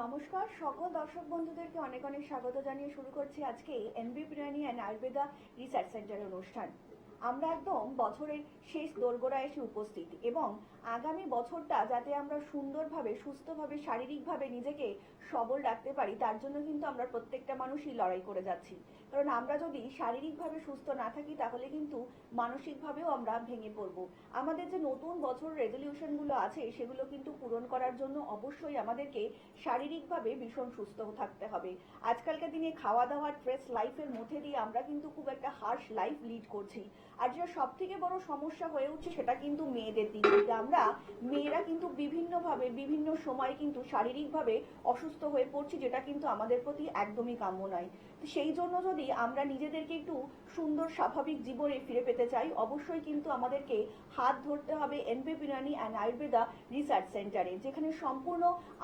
নমস্কার সকল দর্শক বন্ধুদেরকে অনেক অনেক স্বাগত জানিয়ে শুরু করছি আজকে এনবি প্রিয়ানি অ্যান্ড আয়ুর্বেদা রিসার্চ সেন্টারের অনুষ্ঠান। আমরা একদম বছরের শেষ দোরগোড়ায় এসে উপস্থিত এবং আগামী বছরটা যাতে আমরা সুন্দরভাবে সুস্থভাবে শারীরিকভাবে নিজেকে সবল রাখতে পারি তার জন্য কিন্তু আমরা প্রত্যেকটা মানুষই লড়াই করে যাচ্ছি। কারণ আমরা যদি শারীরিকভাবে সুস্থ না থাকি তাহলে কিন্তু মানসিকভাবেও আমরা ভেঙে পড়ব। আমাদের যে নতুন বছর রেজলিউশনগুলো আছে সেগুলো কিন্তু পূরণ করার জন্য অবশ্যই আমাদেরকে শারীরিকভাবে ভীষণ সুস্থ থাকতে হবে। আজকালকার দিনে খাওয়া দাওয়া স্ট্রেস লাইফের মধ্যে দিয়ে আমরা কিন্তু খুব একটা হার্শ লাইফ লিড করছি। আর যেটা সব থেকে বড় সমস্যা হয়ে উঠছে সেটা কিন্তু মেয়েদের দিক থেকে। আমরা মেয়েরা কিন্তু বিভিন্নভাবে বিভিন্ন সময় কিন্তু শারীরিকভাবে অসুস্থ হয়ে পড়ছি, যেটা কিন্তু আমাদের প্রতি একদমই কাম্য নয়। সেই জন্য যদি আমরা নিজেদেরকে একটু সুন্দর স্বাভাবিক জীবনে ফিরে পেতে চাই অবশ্যই কিন্তু আমাদেরকে হাত ধরতে হবে এনবি প্রিয়ানি অ্যান্ড আয়ুর্বেদা রিসার্চ সেন্টারে, যেখানে সম্পূর্ণ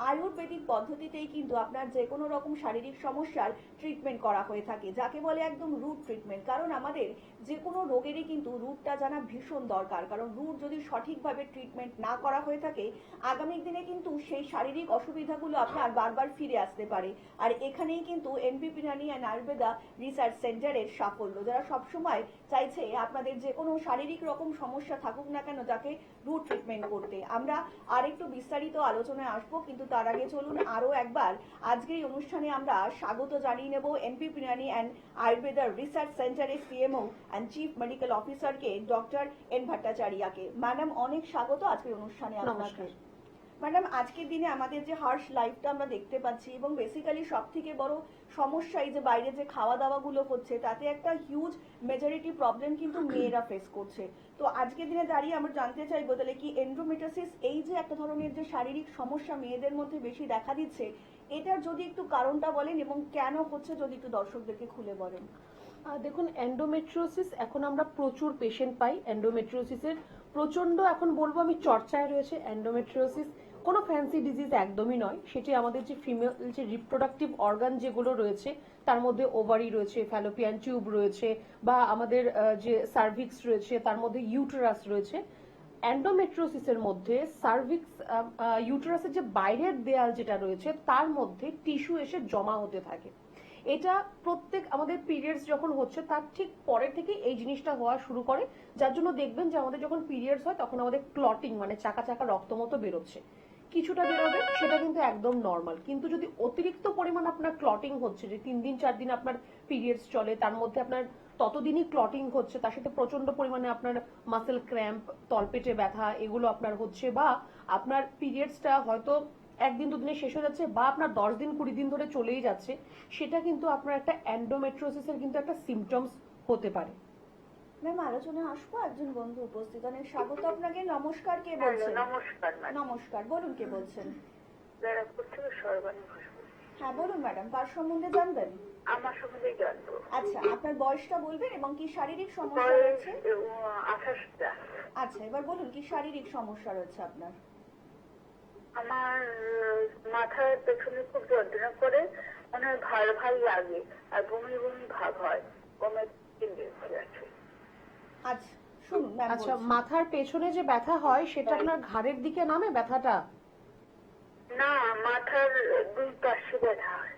আয়ুর্বেদিক পদ্ধতিতেই কিন্তু আপনার যে কোনো রকম শারীরিক সমস্যার ট্রিটমেন্ট করা হয়ে থাকে, যাকে বলে একদম রুট ট্রিটমেন্ট। কারণ আমাদের যে কোনো রোগেরই কিন্তু রুটটা জানা ভীষণ দরকার, কারণ রুট যদি সঠিকভাবে ট্রিটমেন্ট না করা হয়ে থাকে আগামী দিনে কিন্তু সেই শারীরিক অসুবিধাগুলো আপনার বারবার ফিরে আসতে পারে। আর এখানেই কিন্তু এনবি প্রিয়ানি অ্যান্ড আয়ুর্বেদা রিসার্চ সেন্টারের সাফল্য, যারা সবসময় চাইছে আপনাদের যে কোনো শারীরিক রকম সমস্যা থাকুক না কেন তাকে রুট ট্রিটমেন্ট করতে। আমরা আরেকটু বিস্তারিত আলোচনায় আসবো, কিন্তু তার আগে চলুন আরো একবার আজকের এই অনুষ্ঠানে আমরা স্বাগত জানিয়ে নেব এনপি প্রিয়ানি অ্যান্ড আয়ুর্বেদা রিসার্চ সেন্টারের সিএমও অ্যান্ড চিফ মেডিকেল অফিসারকে ডক্টর এন ভট্টাচার্যকে। ম্যাডাম অনেক স্বাগত আজকের অনুষ্ঠানে আপনাকে। ম্যাডাম আজকের দিনে আমাদের যে হার্শ লাইফটা আমরা দেখতে পাচ্ছি এবং বেসিক্যালি সব থেকে বড় সমস্যা এই যে বাইরে যে খাওয়া দাওয়াগুলো হচ্ছে তাতে একটা হিউজ মেজরিটি প্রবলেম কিন্তু মেয়েরা ফেস করছে। তো আজকের দিনে দাঁড়িয়ে আমরা জানতে চাইবো তাহলে কি এন্ডোমেট্রিওসিস এই যে একটা ধরনের যে শারীরিক সমস্যা মেয়েদের মধ্যে বেশি দেখা দিচ্ছে, এটার যদি একটু কারণটা বলেন এবং কেন হচ্ছে যদি একটু দর্শকদেরকে খুলে বলেন। দেখুন, এন্ডোমেট্রিওসিস এখন আমরা প্রচুর পেশেন্ট পাই। এন্ডোমেট্রিওসিসের প্রচন্ড এখন বলবো আমি চর্চায় রয়েছে। এন্ডোমেট্রিওসিস কোনো ফ্যান্সি ডিজিজ একদমই নয়, সেটি আমাদের যে ফিমেল যে রিপ্রোডাক্টিভ অর্গান যেগুলো রয়েছে তার মধ্যে ওভারি রয়েছে, ফ্যালোপিয়ান টিউব রয়েছে, বা আমাদের যে সার্ভিক্স রয়েছে তার মধ্যে ইউটেরাস রয়েছে। এন্ডোমেট্রিওসিসের মধ্যে সার্ভিক্স ইউটেরাসের যে বাইরের দেয়াল যেটা রয়েছে তার মধ্যে টিস্যু এসে জমা হতে থাকে। এটা প্রত্যেক আমাদের পিরিয়ডস যখন হচ্ছে তার ঠিক পরের থেকে এই জিনিসটা হওয়া শুরু করে, যার জন্য দেখবেন যে আমাদের যখন পিরিয়ডস হয় তখন আমাদের ক্লটিং মানে চাকা চাকা রক্ত মতো বেরোচ্ছে। কিছুটা বেরোবে সেটা কিন্তু একদম নর্মাল, কিন্তু যদি অতিরিক্ত পরিমাণ আপনার ক্লটিং হচ্ছে, যে 3 দিন 4 দিন আপনার পিরিয়ডস চলে তার মধ্যে আপনার ততদিনই ক্লটিং হচ্ছে, তার সাথে প্রচন্ড পরিমাণে আপনার মাসেল ক্র্যাম্প, তলপেটে ব্যথা এগুলো আপনার হচ্ছে, বা আপনার পিরিয়ডসটা হয়তো একদিন দুদিনে শেষ হয়ে যাচ্ছে বা আপনার 10 দিন 20 দিন ধরে চলেই যাচ্ছে, সেটা কিন্তু আপনার একটা এন্ডোমেট্রিওসিসের কিন্তু একটা সিমটমস হতে পারে। ম্যাম আলোচনায় আসবো, একজন বন্ধু উপস্থিত, অনেক স্বাগত আপনাকে। নমস্কার, কে বলছেন? নমস্কার ম্যাডাম। নমস্কার, বলুন কে বলছেন? ব্যারাকপুর থেকে সর্বাণী ঘোষ বলছি। হ্যাঁ বলুন ম্যাডাম, কার সম্বন্ধে জানবেন? আমার সম্বন্ধে জানবো। আচ্ছা, আপনার বয়সটা বলবেন এবং কি শারীরিক সমস্যা বয়স রয়েছে? 28টা। আচ্ছা, এবার বলুন কি শারীরিক সমস্যা রয়েছে আপনার? আমার মাথার পেছনে খুব যন্ত্রণা করে, মানে ভার ভার লাগে আর বমি বমি ভাব হয়। বমির টেন্ডেন্সি আছে। আচ্ছা শুনুন ম্যাম, আচ্ছা, মাথার পেছনে যে ব্যথা হয় সেটা আপনার ঘাড়ের দিকে নামে ব্যথাটা? না, মাথার দুই পাশে ব্যথা হয়।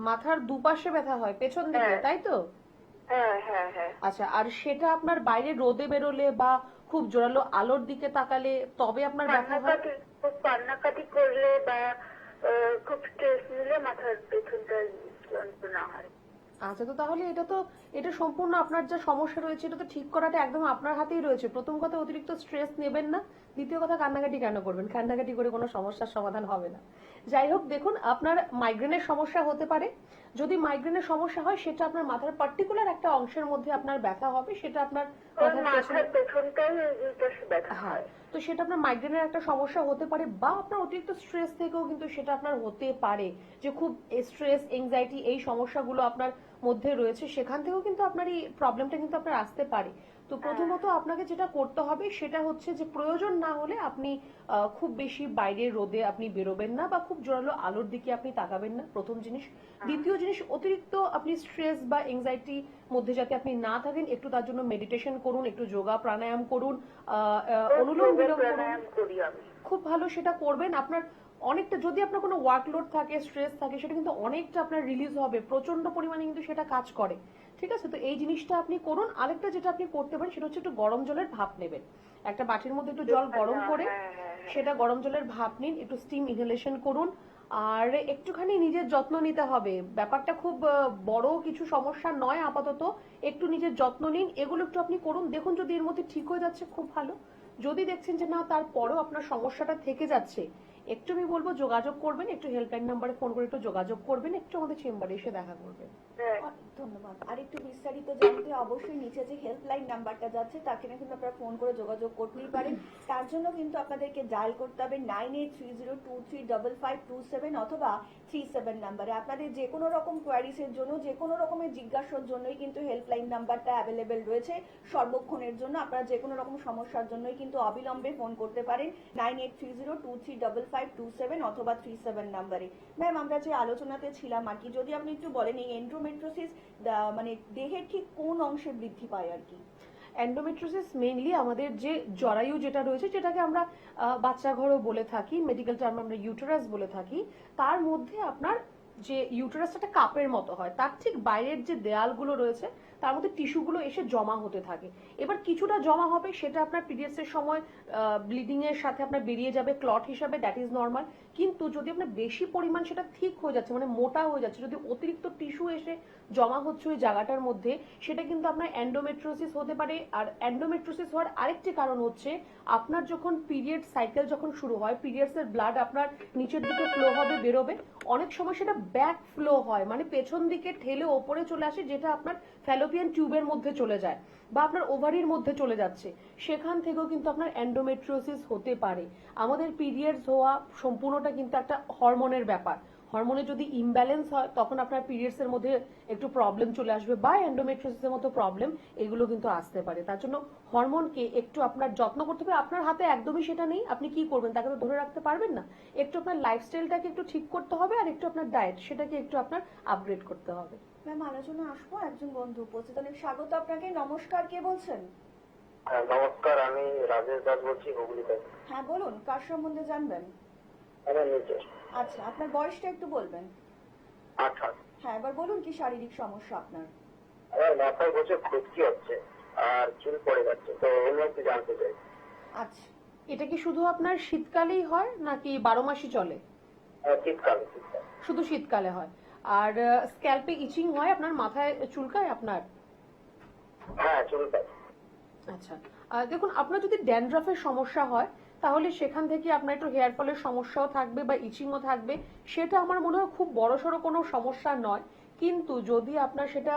মাথার দুপাশে ব্যথা হয় পেছন দিকে, হ্যাঁ। তাই তো? হ্যাঁ হ্যাঁ হ্যাঁ। আচ্ছা, আর সেটা আপনার বাইরে রোদে বেরোলে বা খুব জোরালো আলোর দিকে তাকালে তবে আপনার ব্যথা হয়? খুব কান্নাকাটি করলে বা খুব স্ট্রেস নিলে মাথার পেছনটা যন্ত্রণা হয়। আচ্ছা, তো তাহলে এটা সম্পূর্ণ আপনার যা সমস্যা রয়েছে এটা তো ঠিক করাটা একদম আপনার হাতেই রয়েছে। প্রথম কথা, অতিরিক্ত স্ট্রেস নেবেন না। দ্বিতীয় কথা, কান্নাকাটি কেন করবেন? কান্নাকাটি করে কোনো সমস্যার সমাধান হবে না। যাই হোক, দেখুন, আপনার মাইগ্রেনের সমস্যা হতে পারে। যদি মাইগ্রেনের সমস্যা হয় সেটা আপনার মাথার পার্টিকুলার একটা অংশের মধ্যে আপনার ব্যথা হবে, সেটা আপনার মাথার পেছনটাই ব্যথা হয়। তো সেটা আপনার মাইগ্রেনের একটা সমস্যা হতে পারে, বা আপনার অতিরিক্ত স্ট্রেস থেকেও কিন্তু সেটা আপনার হতে পারে, যে খুব স্ট্রেস এংজাইটি এই সমস্যাগুলো আপনার মধ্যে রয়েছে, সেখান থেকেও কিন্তু আপনার এই প্রবলেমটা কিন্তু আপনার আসতে পারে। তো প্রথমত আপনাকে যেটা করতে হবে সেটা হচ্ছে যে প্রয়োজন না হলে আপনি খুব বেশি বাইরে রোদে আপনি বেরোবেন না, বা খুব জোরালো আলোর দিকে আপনি তাকাবেন না, প্রথম জিনিস। দ্বিতীয় জিনিস, অতিরিক্ত আপনি স্ট্রেস বা এংজাইটি মধ্যে যাতে আপনি না থাকেন, একটু তার জন্য মেডিটেশন করুন, একটু যোগা প্রাণায়াম করুন, অনুলোম বিলোম করুন। খুব ভালো, সেটা করবেন। আপনার অনেকটা, যদি আপনার কোনো ওয়ার্কলোড থাকে, স্ট্রেস থাকে, সেটা কিন্তু অনেকটা আপনার রিলিজ হবে, প্রচন্ড পরিমাণে কিন্তু সেটা কাজ করে। ঠিক আছে, তো এই জিনিসটা আপনি করুন। আরেকটা যেটা আপনি করতে পারেন সেটা হচ্ছে একটু গরম জলের ভাপ নেবেন। একটা বাটির মধ্যে একটু জল গরম করে সেটা গরম জলের ভাপ নিন, একটু স্টিম ইনহেলেশন করুন। আর একটুখানি নিজের যত্ন নিতে হবে, ব্যাপারটা খুব বড় কিছু সমস্যা নয় আপাতত, একটু নিজের যত্ন নিন, এগুলো একটু আপনি করুন, দেখুন যদি এর মধ্যে ঠিক হয়ে যাচ্ছে খুব ভালো। যদি দেখছেন যে না তারপরেও আপনার সমস্যাটা থেকে যাচ্ছে, একটু আমি বলবো যোগাযোগ করবেন, একটু হেল্পলাইন নাম্বারে ফোন করে একটু যোগাযোগ করবেন, একটু আমাদের চেম্বারে এসে দেখা করবেন। ধন্যবাদ। আর একটু বিস্তারিত জানতে অবশ্যই নিচে যে হেল্পলাইন নাম্বারটা যাচ্ছে তাকে কিন্তু আপনারা ফোন করে যোগাযোগ করতেই পারেন। তার জন্য কিন্তু আপনাদেরকে ডায়াল করতে হবে 9830235527 অথবা 37 নাম্বারে। আপনাদের যে কোনো রকম কোয়ারিজের জন্য, যে কোনো রকমের জিজ্ঞাসার জন্যই কিন্তু হেল্পলাইন নাম্বারটা অ্যাভেলেবেল রয়েছে সর্বক্ষণের জন্য। আপনারা যে কোনো রকম সমস্যার জন্যই কিন্তু অবিলম্বে ফোন করতে পারেন 9830235527 অথবা 37 নাম্বারে। ম্যাম, আমরা যে আলোচনাতে ছিলাম আর কি, যদি আপনি একটু বলেন এই এন্ডোমেট্রোসিস মানে দেহের ঠিক কোন অংশে বৃদ্ধি পায় আর কি? এন্ডোমেট্রোসিস মেইনলি আমাদের যে জরায়ু যেটা রয়েছে, যেটাকে আমরা বাচ্চা ঘরও বলে থাকি, মেডিকেল টার্মে আমরা ইউটেরাস বলে থাকি, তার মধ্যে আপনার যে ইউটেরাসটা একটা কাপের মতো হয়, তার ঠিক বাইরের যে দেয়ালগুলো রয়েছে তার মধ্যে টিস্যুগুলো এসে জমা হতে থাকে। এবার কিছুটা জমা হবে, সেটা আপনার পিরিয়ডসের সময় ব্লিডিং এর সাথে আপনার বেরিয়ে যাবে ক্লট হিসাবে, দ্যাট ইজ নর্মাল। কিন্তু যদি আপনার বেশি পরিমাণ সেটা ঠিক হয়ে যাচ্ছে, মানে মোটা হয়ে যাচ্ছে, যদি অতিরিক্ত টিস্যু এসে জমা হচ্ছে ওই জায়গাটার মধ্যে, সেটা কিন্তু আপনার এন্ডোমেট্রোসিস হতে পারে। আর এন্ডোমেট্রোসিস হওয়ার আরেকটি কারণ হচ্ছে আপনার যখন পিরিয়ড সাইকেল যখন শুরু হয়, পিরিয়ডস এর ব্লাড আপনার নিচের দিকে ফ্লো হবে, বেরোবে, অনেক সময় সেটা ব্যাক ফ্লো হয়, মানে পেছন দিকে ঠেলে ওপরে চলে আসে, যেটা আপনার ফ্যালোপিয়ান টিউবের মধ্যে চলে যায় বা আপনার ওভারির মধ্যে চলে যাচ্ছে, সেখান থেকেও কিন্তু আপনার এন্ডোমেট্রিওসিস হতে পারে। আমাদের পিরিয়ডস হওয়া সম্পূর্ণটা কিন্তু একটা হরমোনের ব্যাপার। হরমোনে যদি ইমব্যালেন্স হয় তখন আপনার পিরিয়ডস এর মধ্যে একটু প্রবলেম চলে আসবে বা এন্ডোমেট্রিওসিসের মতো প্রবলেম, এগুলো কিন্তু আসতে পারে। তার জন্য হরমোনকে একটু আপনার যত্ন করতে হবে। আপনার হাতে একদমই সেটা নেই, আপনি কি করবেন, তাকে তো ধরে রাখতে পারবেন না। একটু আপনার লাইফস্টাইলটাকে একটু ঠিক করতে হবে, আর একটু আপনার ডায়েট সেটাকে একটু আপনার আপগ্রেড করতে হবে। ম্যাম, আলোচনা আসবো, একজন বন্ধু উপস্থিত, অনেক স্বাগত আপনাকে। নমস্কার, কে বলছেন? নমস্কার, আমি রাজেশ দাস বলছি, হুগলি থেকে। হ্যাঁ বলুন, কার সম্বন্ধে জানবেন? আমার নিচে আচ্ছা, আপনার বয়সটা একটু বলবেন। 28। হ্যাঁ, এবার বলুন কি শারীরিক সমস্যা আপনার? আমার মাথায় বসে খুশকি হচ্ছে আর চুল পড়ে যাচ্ছে, তো অন্য একটু জানতে চাই। আচ্ছা, এটা কি শুধু আপনার শীতকালেই হয় নাকি 12 মাসই চলে? শীতকালে শীতকালে। শুধু শীতকালে হয়। আর স্ক্যাল্পে ইচিং হয়, আপনার মাথায় চুলকায় আপনার? হ্যাঁ, চুলকায়। আচ্ছা, দেখুন, আপনার যদি ড্যান্ড্রাফের সমস্যা হয় তাহলে সেখান থেকে আপনার একটু হেয়ার ফলের সমস্যাও থাকবে বা ইচিংও থাকবে, সেটা আমার মনে হয় খুব বড়সড় কোনো সমস্যা নয়। কিন্তু যদি আপনার সেটা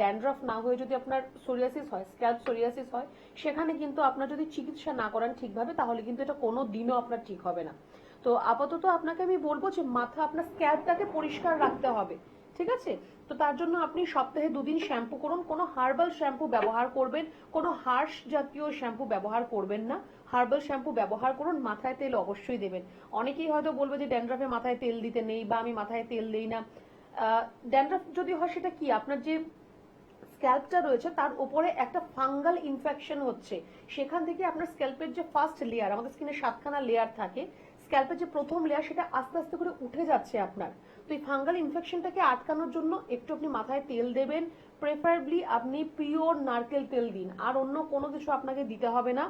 ড্যান্ড্রাফ না হয়ে যদি আপনার সোরিয়াসিস হয়, স্ক্যাল্প সোরিয়াসিস হয়, সেখানে কিন্তু আপনার যদি চিকিৎসা না করেন ঠিকভাবে, তাহলে কিন্তু এটা কোনো দিনও আপনার ঠিক হবে না। তো আপাতত আপনাকে আমি বলবো যে মাথা, আপনার স্ক্যাল্পটাকে পরিষ্কার রাখতে হবে, ঠিক আছে? তো তার জন্য আপনি সপ্তাহে 2 দিন শ্যাম্পু করুন, কোনো হার্বাল শ্যাম্পু ব্যবহার করবেন, কোনো হার্শ জাতীয় শ্যাম্পু ব্যবহার করবেন না, হার্বাল শ্যাম্পু ব্যবহার করুন। মাথায় তেল অবশ্যই দেবেন। অনেকেই হয়তো বলবে যে ড্যান্ড্রাফে মাথায় তেল দিতে নেই বা আমি মাথায় তেল দেই না। ড্যান্ড্রাফ যদি হয় সেটা কি, আপনার যে স্ক্যাল্পটা রয়েছে তার উপরে একটা ফাঙ্গাল ইনফেকশন হচ্ছে, সেখান থেকে আপনার স্ক্যাল্পের যে ফার্স্ট লেয়ার, আমাদের স্কিনের 7খানা লেয়ার থাকে, স্ক্যাল্পের যে প্রথম লেয়ার সেটা আস্তে আস্তে করে উঠে যাচ্ছে আপনার। তো এই ফাঙ্গাল ইনফেকশনটাকে আটকানোর জন্য একটু আপনি মাথায় তেল দেবেন, প্রেফারেবলি আপনি পিওর নারকেল তেল দিন, আর অন্য কোনো কিছু আপনাকে দিতে হবে না।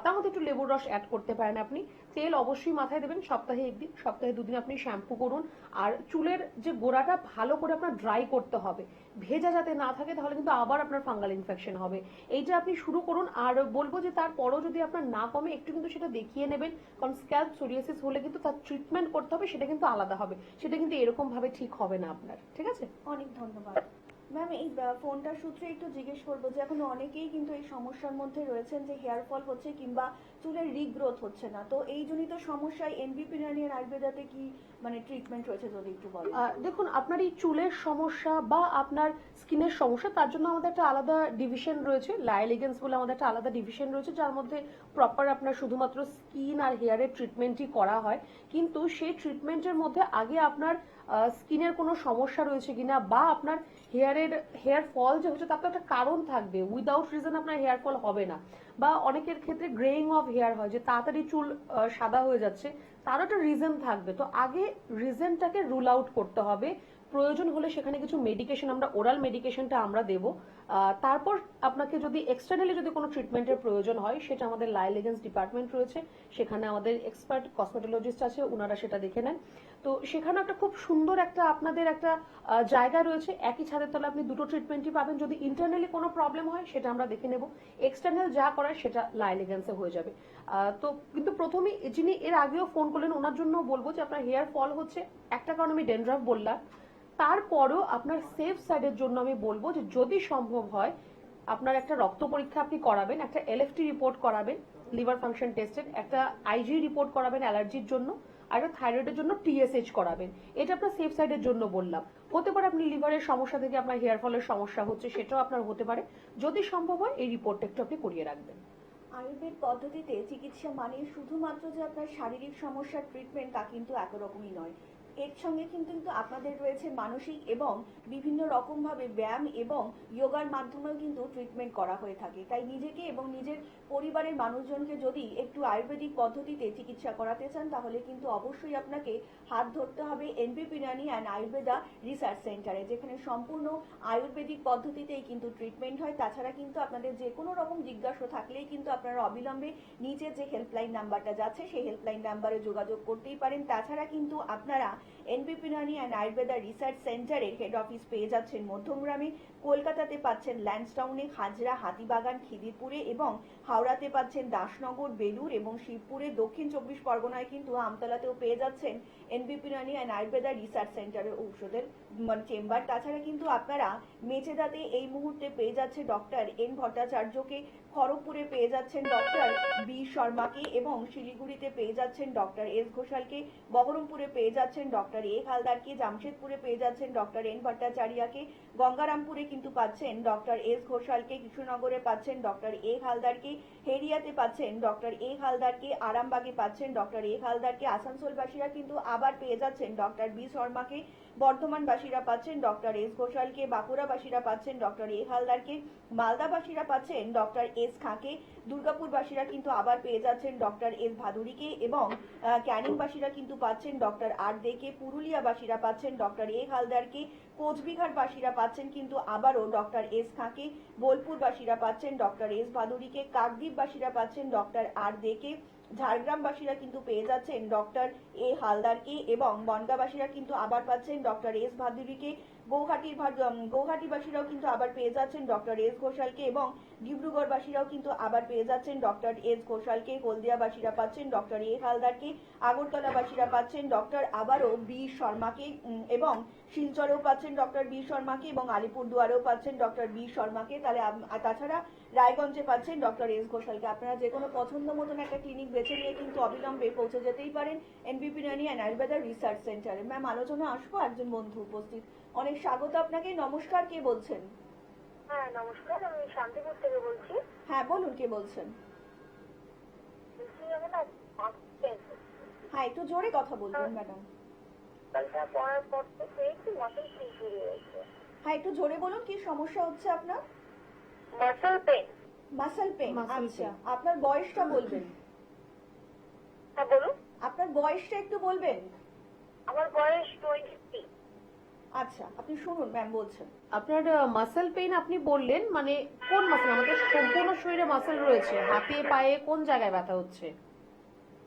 তার মধ্যে একটু লেবুর রস অ্যাড করতে পারেন আপনি। তেল অবশ্যই মাথায় দেবেন, সপ্তাহে 1 দিন, সপ্তাহে 2 দিন আপনি শ্যাম্পু করুন। আর চুলের যে গোড়াটা ভালো করে আপনার ড্রাই করতে হবে, ভেজা যাতে না থাকে, তাহলে কিন্তু আবার আপনার ফাঙ্গাল ইনফেকশন হবে। এইটা আপনি শুরু করুন। আর বলবো যে তারপরও যদি আপনার না কমে, একটু কিন্তু সেটা দেখিয়ে নেবেন, কারণ স্ক্যাল্প সোরিয়াসিস হলে কিন্তু তার ট্রিটমেন্ট করতে হবে, সেটা কিন্তু আলাদা হবে, সেটা কিন্তু এরকম ভাবে ঠিক হবে না আপনার, ঠিক আছে? অনেক ধন্যবাদ। ম্যাম, এই ফোনটার সূত্রে একটু জিজ্ঞেস করবো যে এখন অনেকেই কিন্তু এই সমস্যার মধ্যে রয়েছেন যে হেয়ার ফল হচ্ছে কিংবা চুলের রিগ্রোথ হচ্ছে না, তো এই জনিত সমস্যায় এনবিপি ইউনানি আয়ুর্বেদাতে কি মানে ট্রিটমেন্ট রয়েছে যদি একটু বলেন? দেখুন, আপনার এই চুলের সমস্যা বা আপনার স্কিনের সমস্যা, তার জন্য আমাদের একটা আলাদা ডিভিশন রয়েছে, লাইলিগেন্স বলে আমাদের একটা আলাদা ডিভিশন রয়েছে, যার মধ্যে প্রপার আপনার শুধুমাত্র স্কিন আর হেয়ারের ট্রিটমেন্টই করা হয়। কিন্তু সেই ট্রিটমেন্টের মধ্যে আগে আপনার স্কিনের কোনো সমস্যা রয়েছে কিনা বা আপনার হেয়ার ফল যে হচ্ছে তার তো একটা কারণ থাকবে, উইদাউট রিজন আপনার হেয়ার ফল হবে না। বা অনেকের ক্ষেত্রে গ্রেইং অফ হেয়ার হয়, যে তাড়াতাড়ি চুল সাদা হয়ে যাচ্ছে, তারও একটা রিজন থাকবে। তো আগে রিজনটাকে রুল আউট করতে হবে, প্রয়োজন হলে সেখানে কিছু মেডিকেশন, আমরা ওরাল মেডিকেশনটা আমরা দেবো। তারপর আপনাকে যদি এক্সটার্নালি যদি কোনো ট্রিটমেন্টের প্রয়োজন হয়, সেটা আমাদের লাইল এগেন্স ডিপার্টমেন্ট রয়েছে, সেখানে আমাদের এক্সপার্ট কসমেটোলজিস্ট আছে, ওনারা সেটা দেখে নেন। তো সেখানে একটা খুব সুন্দর একটা আপনাদের একটা জায়গা রয়েছে, একই ছাদের তলে আপনি দুটো ট্রিটমেন্টই পাবেন। যদি ইন্টারনালি কোনো প্রবলেম হয় সেটা আমরা দেখে নেব, এক্সটার্নাল যা করার সেটা লাইল এগেন্সে হয়ে যাবে। তো কিন্তু প্রথমে যিনি এর আগেও ফোন করলেন ওনার জন্য বলবো যে আপনার হেয়ার ফল হচ্ছে, একটা কারণ আমি ড্যান্ড্রাফ বললাম, তারপরেও আপনার সেফ সাইডের জন্য আমি বলবো যে যদি সম্ভব হয় আপনার একটা রক্ত পরীক্ষা আপনি করাবেন, একটা এলএফটি রিপোর্ট করাবেন লিভার ফাংশন টেস্টের, একটা আইজি রিপোর্ট করাবেন অ্যালার্জির জন্য, আর একটা থাইরয়েডের জন্য টিএসএইচ করাবেন। এটা আপনার সেফ সাইডের জন্য বললাম। হতে পারে আপনি লিভারের সমস্যা থেকে আপনার হেয়ার ফলের সমস্যা হচ্ছে, সেটাও আপনার হতে পারে। যদি সম্ভব হয় এই রিপোর্টটা একটু আপনি করিয়ে রাখবেন। আয়ুর্বেদ পদ্ধতিতে চিকিৎসা মানে শুধুমাত্র যে আপনার শারীরিক সমস্যার ট্রিটমেন্ট তা কিন্তু একরকমই নয়। এর সঙ্গে কিন্তু আপনাদের রয়েছে মানসিক এবং বিভিন্ন রকম ভাবে ব্যায়াম এবং যোগার মাধ্যমেও কিন্তু ট্রিটমেন্ট করা হয়ে থাকে। তাই নিজেকে এবং নিজের পরিবারের মানুষজনকে যদি একটু আয়ুর্বেদিক পদ্ধতিতে চিকিৎসা করাতে চান তাহলে কিন্তু অবশ্যই আপনাকে হাত ধরতে হবে এনবি পিরানি অ্যান্ড আয়ুর্বেদা রিসার্চ সেন্টারে, যেখানে সম্পূর্ণ আয়ুর্বেদিক পদ্ধতিতেই কিন্তু ট্রিটমেন্ট হয়। তাছাড়া কিন্তু আপনাদের যে কোনো রকম জিজ্ঞাসা থাকলেই কিন্তু আপনারা অবিলম্বে নিচে যে হেল্পলাইন নাম্বারটা যাচ্ছে সেই হেল্পলাইন নাম্বারে যোগাযোগ করতেই পারেন। তাছাড়া কিন্তু আপনারা এনবি পিরানি অ্যান্ড আয়ুর্বেদা রিসার্চ সেন্টারের হেড অফিস পেয়ে যাচ্ছেন মধ্যমগ্রামে, কলকাতাতে পাচ্ছেন ল্যান্সডাউনে, হাজরা, হাতিবাগান, খিদিরপুরে এবং হাওড়াতে পাচ্ছেন দাসনগর, বেলুর এবং শিবপুরে। দক্ষিণ 24 পরগনায় কিন্তু আমতলাতেও পেয়ে যাচ্ছেন এনবি পিরানি অ্যান্ড আয়ুর্বেদা রিসার্চ সেন্টারের ঔষধের চেম্বার। তাছাড়া কিন্তু আপনারা মেচেদাতে এই মুহূর্তে পেয়ে যাচ্ছে ডক্টর এন ভট্টাচার্যকে, খড়গপুরে পেয়ে যাচ্ছেন ডক্টর বি শর্মাকে এবং শিলিগুড়িতে পেয়ে যাচ্ছেন ডক্টর এস ঘোষালকে, বহরমপুরে পেয়ে যাচ্ছেন ডক্টর এ হালদারকে, জামশেদপুরে পেয়ে যাচ্ছেন ডক্টর এন ভট্টাচার্যকে, গঙ্গারামপুরে কিন্তু পাচ্ছেন ডক্টর এস ঘোষালকে, কৃষ্ণনগরে পাচ্ছেন ডক্টর এ হালদারকে, হেরিয়াতে পাচ্ছেন ডক্টর এ হালদারকে, আরামবাগে পাচ্ছেন ডক্টর এ হালদারকে, আসানসোলবাসীরা কিন্তু আবার পেয়ে যাচ্ছেন ডক্টর বি শর্মাকে, বর্ধমানবাসীরা পাচ্ছেন ডক্টর এস ঘোষালকে, বাঁকুড়াবাসীরা পাচ্ছেন ডক্টর এ হালদারকে, মালদাবাসীরা পাচ্ছেন ডক্টর এস খাঁকে, দুর্গাপুরবাসীরা কিন্তু আবার পেয়ে যাচ্ছেন ডক্টর এস ভাদুরীকে এবং ক্যানিংবাসীরা কিন্তু পাচ্ছেন ডক্টর আর দেকে, পুরুলিয়াবাসীরা পাচ্ছেন ডক্টর এ হালদারকে, কোচবিহারবাসীরা পাচ্ছেন কিন্তু আবারও ডক্টর এস খাঁকে, বোলপুরবাসীরা পাচ্ছেন ডক্টর এস ভাদুরীকে, কাকদ্বীপবাসীরা পাচ্ছেন ডক্টর আর দেকে, ঝাড়গ্রামবাসীরা কিন্তু পেয়ে যাচ্ছেন ডক্টর এ হালদারকে এবং বনগাঁবাসীরা কিন্তু আবার পাচ্ছেন ডক্টর এস ভাদুরীকে, গৌহাটিবাসীরাও কিন্তু আবার পেয়ে যাচ্ছেন ডক্টর এস ঘোষালকে এবং ডিব্রুগড়বাসীরাও কিন্তু আবার পেয়ে যাচ্ছেন ডক্টর এস ঘোষালকে, হলদিয়াবাসীরা পাচ্ছেন ডক্টর এ হালদারকে, আগরতলাবাসীরা পাচ্ছেন ডক্টর আবারও বি শর্মাকে এবং শিলচরেও পাচ্ছেন ডক্টর বি শর্মাকে এবং আলিপুরদুয়ারেও পাচ্ছেন ডক্টর বি শর্মাকে। তাহলে তাছাড়া রায়গঞ্জে পাচ্ছেন ডক্টর এস ঘোষালকে। আপনারা যে কোনো পছন্দ মতন একটা ক্লিনিক বেছে নিয়ে কিন্তু অবিলম্বে পৌঁছে যেতেই পারেন এনবি পিরানি অ্যান্ড আয়ুর্বেদা রিসার্চ সেন্টারে। ম্যাম, আলোচনা আসবো, একজন বন্ধু উপস্থিত। অনেক স্বাগত আপনাকে। নমস্কার, কে বলছেন? হ্যাঁ নমস্কার, আমি শান্তিপুর থেকে বলছি। হ্যাঁ বলুন, কে বলছেন? বলছি আমি না হ্যাঁ, একটু জোরে কথা বলবেন ম্যাডাম। কালটা পড়ার পর থেকে একটু মাসেল পেন শুরু হয়েছে। হ্যাঁ, একটু জোরে বলুন, কি সমস্যা হচ্ছে আপনার? Muscle pen. Muscle pen. Muscle আচ্ছা, pain। আপনার বয়সটা বলবেন? হ্যাঁ বলুন। আপনার বয়সটা একটু বলবেন? আমার বয়স 23। আচ্ছা, আপনি শুনুন, ম্যাম বলছেন। আপনার মাসেল পেইন আপনি বললেন, মানে কোন মাসেল? আমাদের সম্পূর্ণ শরীরে মাসেল রয়েছে, হাতে পায়ে কোন জায়গায় ব্যথা হচ্ছে?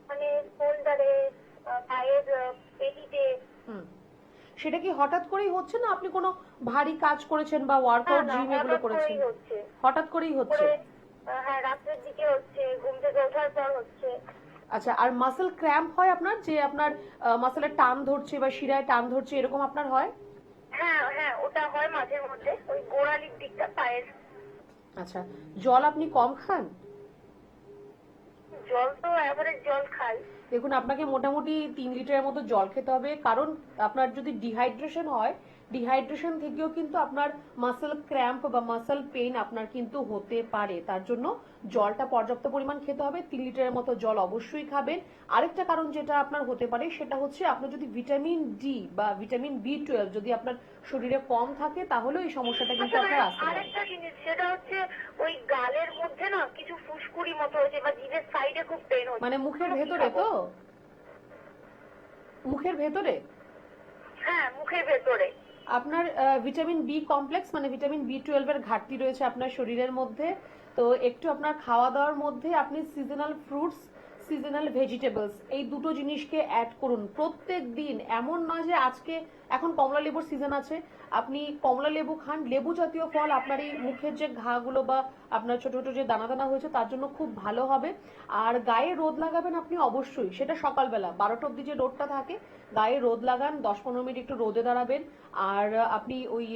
মানে শোল্ডারে, পায়ের পেটিতে। সেটা কি হঠাৎ করেই হচ্ছে না আপনি কোনো ভারী কাজ করেছেন বা ওয়ার্কআউট না, জিম এগুলো হঠাৎ করেছেন? করেই হচ্ছে। হঠাৎ করেই হচ্ছে। করে, হ্যাঁ রাত্রের দিকে হচ্ছে, ঘুম থেকে ওঠার পর হচ্ছে। আচ্ছা, আর মাসেল ক্র্যাম্প হয় আপনার, যে আপনার মাসেলের টান ধরছে বা শিরায় টান ধরছে, এরকম আপনার হয়? হ্যাঁ হ্যাঁ, ওটা হয় মাঝে মধ্যে, ওই গোড়ালির দিকটা পায়ের। আচ্ছা, জল আপনি কম খান? জল তো এভারেজ জল খাই। দেখুন, আপনাকে মোটামুটি 3 লিটারের মতো জল খেতে হবে, কারণ আপনার যদি ডিহাইড্রেশন হয়, ডিহাইড্রেশন থেকেও কিন্তু আপনার মাসেল ক্র্যাম্প বা মাসেল পেইন আপনার কিন্তু হতে পারে। তার জন্য জলটা পর্যাপ্ত পরিমাণ খেতে হবে, 3 লিটারের মতো জল অবশ্যই খাবেন। আরেকটা কারণ যেটা আপনার হতে পারে সেটা হচ্ছে আপনার যদি ভিটামিন ডি বা ভিটামিন B12 যদি আপনার শরীরে কম থাকে তাহলে এই সমস্যাটা কিন্তু আপনার আসতে পারে। আরেকটা জিনিস, সেটা হচ্ছে ওই গালের মধ্যে না কিছু ফুসকুড়ি মতো হয়েছে বা জিভের সাইডে খুব পেন হচ্ছে। মানে মুখের ভেতরে তো? মুখের ভেতরে হ্যাঁ, মুখের ভেতরে। আপনার ভিটামিন বি কমপ্লেক্স মানে ভিটামিন বি 12 এর ঘাটতি রয়েছে আপনার শরীরের মধ্যে। তো একটু আপনার খাওয়া দাওয়ার মধ্যে আপনি সিজনাল ফ্রুটস, সিজনাল ভেজিটেবলস এই দুটো জিনিসকে অ্যাড করুন প্রত্যেক দিন। এমন নয় যে আজকে এখন কমলা লেবুর সিজন আছে, আপনি কমলা লেবু খান, লেবু জাতীয় ফল আপনার এই মুখের যে ঘাগুলো বা আপনার ছোট ছোট যে দানা দানা হয়েছে তার জন্য খুব ভালো হবে। আর গায়ে রোদ লাগাবেন আপনি অবশ্যই, সেটা সকালবেলা 12টা অব্দি যে রোদটা থাকে গায়ে রোদ লাগান, 10-15 মিনিট একটু রোদে দাঁড়াবেন। আর আপনি ওই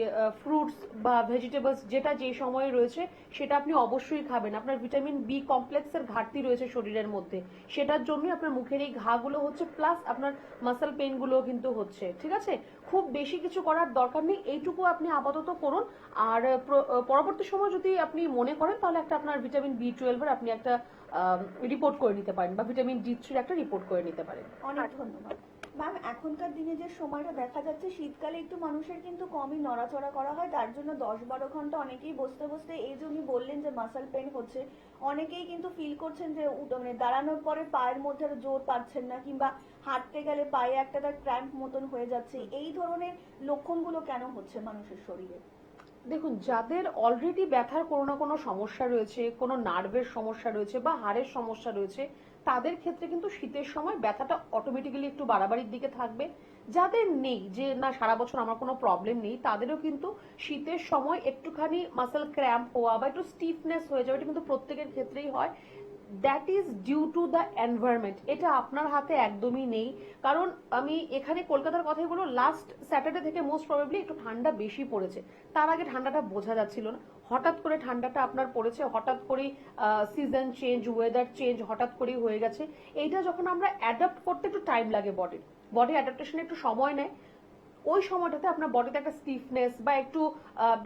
ফ্রুটস বা ভেজিটেবলস যেটা যে সময়ে রয়েছে সেটা আপনি অবশ্যই খাবেন। আপনার ভিটামিন বি কমপ্লেক্সের ঘাটতি রয়েছে শরীরের মধ্যে, সেটার জন্যই আপনার মুখের এই ঘাগুলো হচ্ছে, প্লাস আপনার মাসল পেইন গুলো কিন্তু হচ্ছে। ঠিক আছে, খুব বেশি কিছু করার দরকার নেই, এইটুকু আপনি আপাতত করুন। আর পরবর্তী সময় যদি আপনি মনে করেন তাহলে একটা আপনার ভিটামিন বি 12 এর আপনি একটা রিপোর্ট করে নিতে পারেন, বা ভিটামিন ডি 3 একটা রিপোর্ট করে নিতে পারেন। অনেক ধন্যবাদ ম্যাম। এখনকার দিনে যে সময়টা দেখা যাচ্ছে শীতকালে একটু মানুষের কিন্তু কমই নড়াচড়া করা হয়, তার জন্য 10-12 ঘন্টা অনেকেই বসতে বসতে, এই যে উনি বললেন যে মাসল পেন হচ্ছে, অনেকেই কিন্তু ফিল করছেন যে মানে দাঁড়ানোর পরে পায়ের মধ্যে আর জোর পাচ্ছেন না, কিংবা হাঁটতে গেলে পায়ে একটা তার ক্র্যাম্প মতন হয়ে যাচ্ছে। এই ধরনের লক্ষণগুলো কেন হচ্ছে মানুষের শরীরে? দেখুন, যাদের অলরেডি ব্যথার কোনো না কোনো সমস্যা রয়েছে, কোনো নার্ভের সমস্যা রয়েছে বা হাড়ের সমস্যা রয়েছে, তাদের ক্ষেত্রে কিন্তু শীতের সময় ব্যথাটা অটোমেটিক্যালি একটু বাড়াবাড়ির দিকে থাকবে। যাদের নেই, যে না সারা বছর আমার কোনো প্রবলেম নেই, তাদেরও কিন্তু শীতের সময় একটুখানি মাসেল ক্র্যাম্প হওয়া বা একটু স্টিফনেস হয়ে যাওয়া, এটা কিন্তু প্রত্যেকের ক্ষেত্রেই হয়। That is due to the environment, এটা আপনার হাতে একদমই নেই। কারণ আমি এখানে কলকাতার কথাই বলবো, লাস্ট স্যাটারডে থেকে মোস্ট প্রবাবলি একটু ঠান্ডা বেশি পড়েছে, তার আগে ঠান্ডাটা বোঝা যাচ্ছিল না। হঠাৎ করে ঠান্ডাটা আপনার পড়েছে, হঠাৎ করেই সিজন চেঞ্জ, ওয়েদার চেঞ্জ হঠাৎ করেই হয়ে গেছে। এইটা যখন আমরা অ্যাডাপ্ট করতে একটু টাইম লাগে, বডি অ্যাডাপ্টেশনে একটু সময় নেয়। ওই সময়টাতে আপনার বডিতে একটা স্টিফনেস বা একটু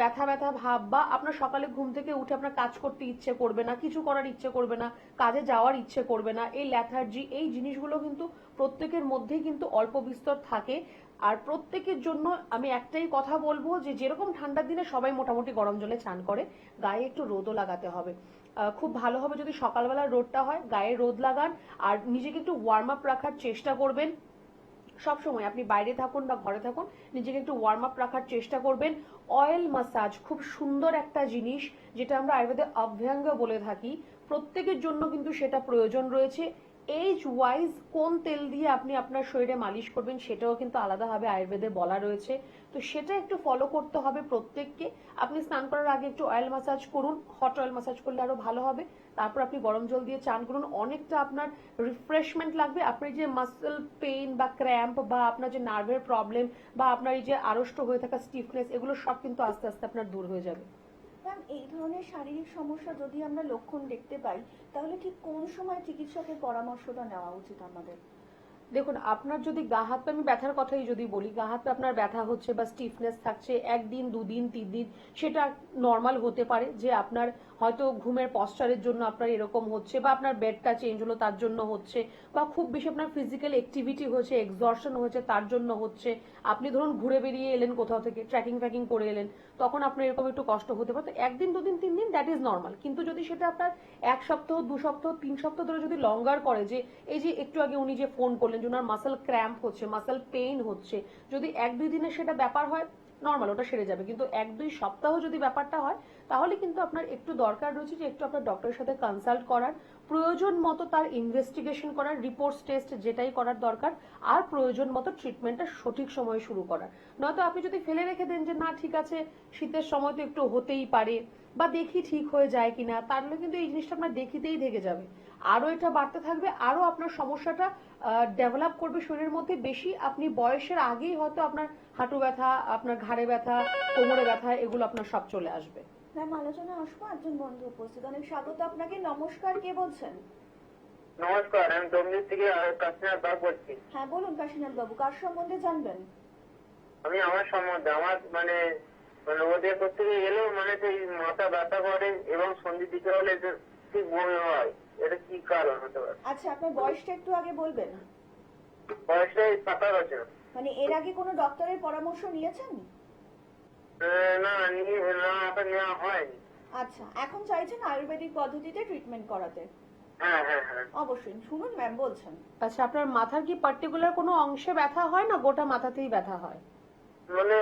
ব্যথা ব্যথা ভাব, বা আপনার সকালে ঘুম থেকে উঠে আপনার কাজ করতে ইচ্ছে করবে না, কিছু করার ইচ্ছে করবে না, কাজে যাওয়ার ইচ্ছে করবে না, এই ল্যাথার্জি, এই জিনিসগুলো কিন্তু প্রত্যেকের মধ্যেই কিন্তু অল্প বিস্তর থাকে। আর প্রত্যেকের জন্য আমি একটাই কথা বলবো, যে যেরকম ঠান্ডার দিনে সবাই মোটামুটি গরম জলে চান করে, গায়ে একটু রোদও লাগাতে হবে। খুব ভালো হবে যদি সকালবেলা রোদটা হয়, গায়ে রোদ লাগান, আর নিজেকে একটু ওয়ার্ম আপ রাখার চেষ্টা করবেন। সবসময় আপনি বাইরে থাকুন বা ঘরে থাকুন, নিজেকে একটু ওয়ার্ম আপ রাখার চেষ্টা করবেন। অয়েল মাসাজ খুব সুন্দর একটা জিনিস, যেটা আমরা আয়ুর্বেদে অভ্যঙ্গ বলে থাকি, প্রত্যেকের জন্য কিন্তু সেটা প্রয়োজন রয়েছে। এজ ওয়াইজ কোন তেল দিয়ে আপনি আপনার শরীরে মালিশ করবেন সেটাও কিন্তু আলাদাভাবে আয়ুর্বেদে বলা রয়েছে, তো সেটা একটু ফলো করতে হবে প্রত্যেককে। আপনি স্নান করার আগে একটু অয়েল মাসাজ করুন, হট অয়েল মাসাজ করলে আরো ভালো হবে। তারপর আপনি গরম জল দিয়ে চান করুন, অনেকটা আপনার রিফ্রেশমেন্ট লাগবে। আপনার যে মাসল পেইন বা ক্র্যাম্প বা আপনার যে নার্ভের প্রবলেম বা আপনার এই যে আড়ষ্ট হয়ে থাকা স্টিফনেস, এগুলো সব কিন্তু আস্তে আস্তে আপনার দূর হয়ে যাবে। ম্যাম, এই ধরনের শারীরিক সমস্যা যদি আমরা লক্ষণ দেখতে পাই, তাহলে ঠিক কোন সময় চিকিৎসকের পরামর্শটা নেওয়া উচিত আমাদের? দেখুন, আপনার যদি গা হাত পা, আমি ব্যথার কথাই যদি বলি, গা হাত পা আপনার ব্যথা হচ্ছে বা স্টিফনেস থাকছে 1 দিন 2 দিন 3 দিন, সেটা নর্মাল হতে পারে। যে আপনার হয়তো ঘুমের পশ্চারের জন্য আপনার এরকম হচ্ছে, বা আপনার বেডটা চেঞ্জ হলো তার জন্য হচ্ছে, বা খুব বেশি আপনার ফিজিক্যাল অ্যাক্টিভিটি হয়েছে, এক্সজর্শন হয়েছে তার জন্য হচ্ছে। আপনি ধরুন ঘুরে বেরিয়ে এলেন কোথাও থেকে, ট্রেকিং ফ্যাকিং করে এলেন, তখন আপনার এরকম একটু কষ্ট হতে পারে। তো 1 দিন 2 দিন 3 দিন দ্যাট ইজ নর্মাল। কিন্তু যদি সেটা আপনার 1 সপ্তাহ 2 সপ্তাহ 3 সপ্তাহ ধরে যদি লঙ্গার করে, যে এই যে একটু আগে উনি যে ফোন করলেন যে ওনার মাসল ক্র্যাম্প হচ্ছে, মাসল পেইন হচ্ছে, যদি 1-2 দিনে সেটা ব্যাপার হয় নর্মাল, ওটা সেরে যাবে। কিন্তু 1-2 সপ্তাহ যদি ব্যাপারটা হয়, তাহলে কিন্তু আপনার একটু দরকার রয়েছে যে একটু আপনার ডক্টরের সাথে কনসাল্ট করার, প্রয়োজন মতো তার ইনভেস্টিগেশন করার, রিপোর্টস টেস্ট যেটাই করার দরকার, আর প্রয়োজন মতো ট্রিটমেন্টটা সঠিক সময়ে শুরু করার। নয়তো আপনি যদি ফেলে রেখে দেন যে না ঠিক আছে শীতের সময় তো একটু হতেই পারে, বা দেখি ঠিক হয়ে যায় কিনা, তাহলে কিন্তু এই জিনিসটা আপনার দেখিতেই থেকে যাবে, আরো এটা বাড়তে থাকবে, আরো আপনার সমস্যাটা ডেভেলপ করবে শরীরের মধ্যে বেশি। আপনি বয়সের আগেই হয়তো আপনার হাঁটু ব্যথা, আপনার ঘাড়ে ব্যথা, কোমরে ব্যথা, এগুলো আপনার সব চলে আসবে। ম্যাম, আলোচনা আসবো, একজন বন্ধু উপস্থিত। অনেক স্বাগত আপনাকে। নমস্কার, কে বলছেন? নমস্কার, আমি ডোমজুর থেকে কাশীনাথ বাগ বলছি। হ্যাঁ বলুন কাশীনাথ বাবু, কার সম্বন্ধে জানবেন? আমি আমার সম্বন্ধে, আমার মানে ওদের করতে গেলেও মানে সেই মাথা ব্যথা করে এবং সন্ধ্যের দিকে হলে যে ঠিক বমি হয়, এটা কি কারণ হতে পারে? আচ্ছা, আপনার বয়সটা একটু আগে বলবেন। বয়সটা 57 বছর। মানে এর আগে কোনো ডক্টরের পরামর্শ নিয়েছেন? না, এখন নেওয়া হয়নি। আচ্ছা, এখন চাইছেন আয়ুর্বেদিক পদ্ধতিতে ট্রিটমেন্ট করাতে? হ্যাঁ হ্যাঁ হ্যাঁ। অবশ্যই শুনুন, ম্যাম বলছেন। আচ্ছা, আপনার মাথার কি পার্টিকুলার কোনো অংশে ব্যথা হয় না গোটা মাথাতেই ব্যথা হয়? মানে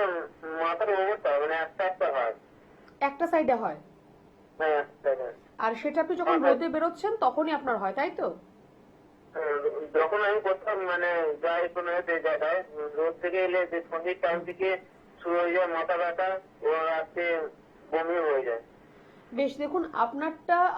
মাথার অবস্থা মানে একটা একটা হয়। একটা সাইডে হয়? হ্যাঁ একটা হয়। আর সেটা আপনি যখন রোদে বেরোচ্ছেন তখনই আপনার হয়, তাই তো? যখন আমি কোথাও মানে যাই কোনো জায়গায় রোদ থেকে এলে যে সন্ধ্যের টাইম থেকে শুরু হয়ে যায় মাথা ব্যথা ও রাতে বমি হয়ে যায়। বেশ, দেখুন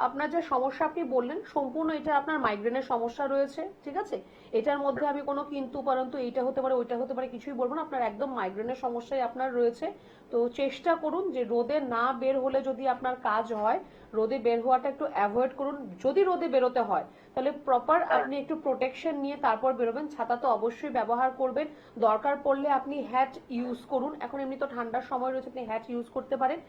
আপনার যে সমস্যা আপনি বললেন সম্পূর্ণ এটা আপনার মাইগ্রেনের সমস্যা রয়েছে, ঠিক আছে? এটার মধ্যে আমি কোনো কিন্তু পরন্তু এইটা হতে পারে ওইটা হতে পারে কিছুই বলবো না, আপনার একদম মাইগ্রেনের সমস্যাই আপনার রয়েছে। তো চেষ্টা করুন যে রোদে না বের হলে যদি আপনার কাজ হয়, রোদে বের হওয়াটা একটু অ্যাভয়েড করুন। যদি রোদে বেরোতে হয় তাহলে প্রপার আপনি একটু প্রোটেকশন নিয়ে তারপর বেরোবেন। ছাতা তো অবশ্যই ব্যবহার করবেন, দরকার পড়লে আপনি হ্যাট ইউজ করুন। এখন এমনি তো ঠান্ডার সময় রয়েছে, আপনি হ্যাট ইউজ করতে পারেন।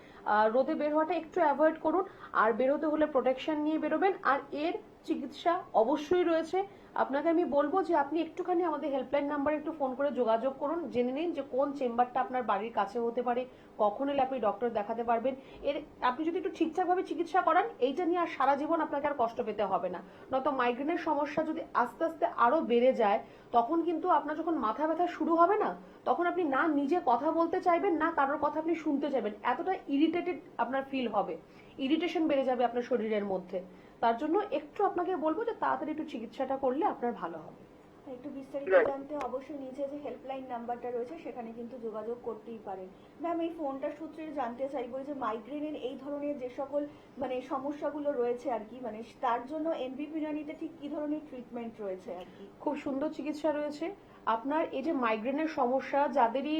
রোদে বের হওয়াটা একটু অ্যাভয়েড করুন, আর বেরোতে হলে প্রোটেকশন নিয়ে বেরোবেন। আর এর চিকিৎসা অবশ্যই রয়েছে। আপনাকে আমি বলবো যে আপনি একটুখানি আমাদের হেল্পলাইন নাম্বারে একটু ফোন করে যোগাযোগ করুন, জেনে নিন যে কোন চেম্বারটা আপনার বাড়ির কাছে হতে পারে, কখন এলে আপনি ডক্টর দেখাতে পারবেন। এর আপনি যদি একটু ঠিকঠাকভাবে চিকিৎসা করান, এইটা নিয়ে আর সারা জীবন আপনাকে আর কষ্ট পেতে হবে না। নয়তো মাইগ্রেনের সমস্যা যদি আস্তে আস্তে আরো বেড়ে যায়, তখন কিন্তু আপনার যখন মাথা ব্যথা শুরু হবে না, তখন আপনি না নিজে কথা বলতে চাইবেন না কারোর কথা আপনি শুনতে চাইবেন, এতটা ইরিটেটেড আপনার ফিল হবে, ইরিটেশন বেড়ে যাবে আপনার শরীরের মধ্যে। তার জন্য একটু আপনাকে বলবো যে তাড়াতাড়ি একটু চিকিৎসাটা করলে আপনার ভালো হবে। একটু বিস্তারিত জানতে অবশ্যই নিচে যে হেল্পলাইন নাম্বারটা রয়েছে সেখানে কিন্তু যোগাযোগ করতেই পারেন। ম্যাম, এই ফোনটার সূত্রে জানতে চাইবো যে মাইগ্রেনের এই ধরনের যে সকল মানে সমস্যাগুলো রয়েছে আর কি, মানে তার জন্য এমবি প্রিয়নিতে ঠিক কি ধরনের ট্রিটমেন্ট রয়েছে আর কি? খুব সুন্দর চিকিৎসা রয়েছে। আপনার এই যে মাইগ্রেনের সমস্যা, যাদেরই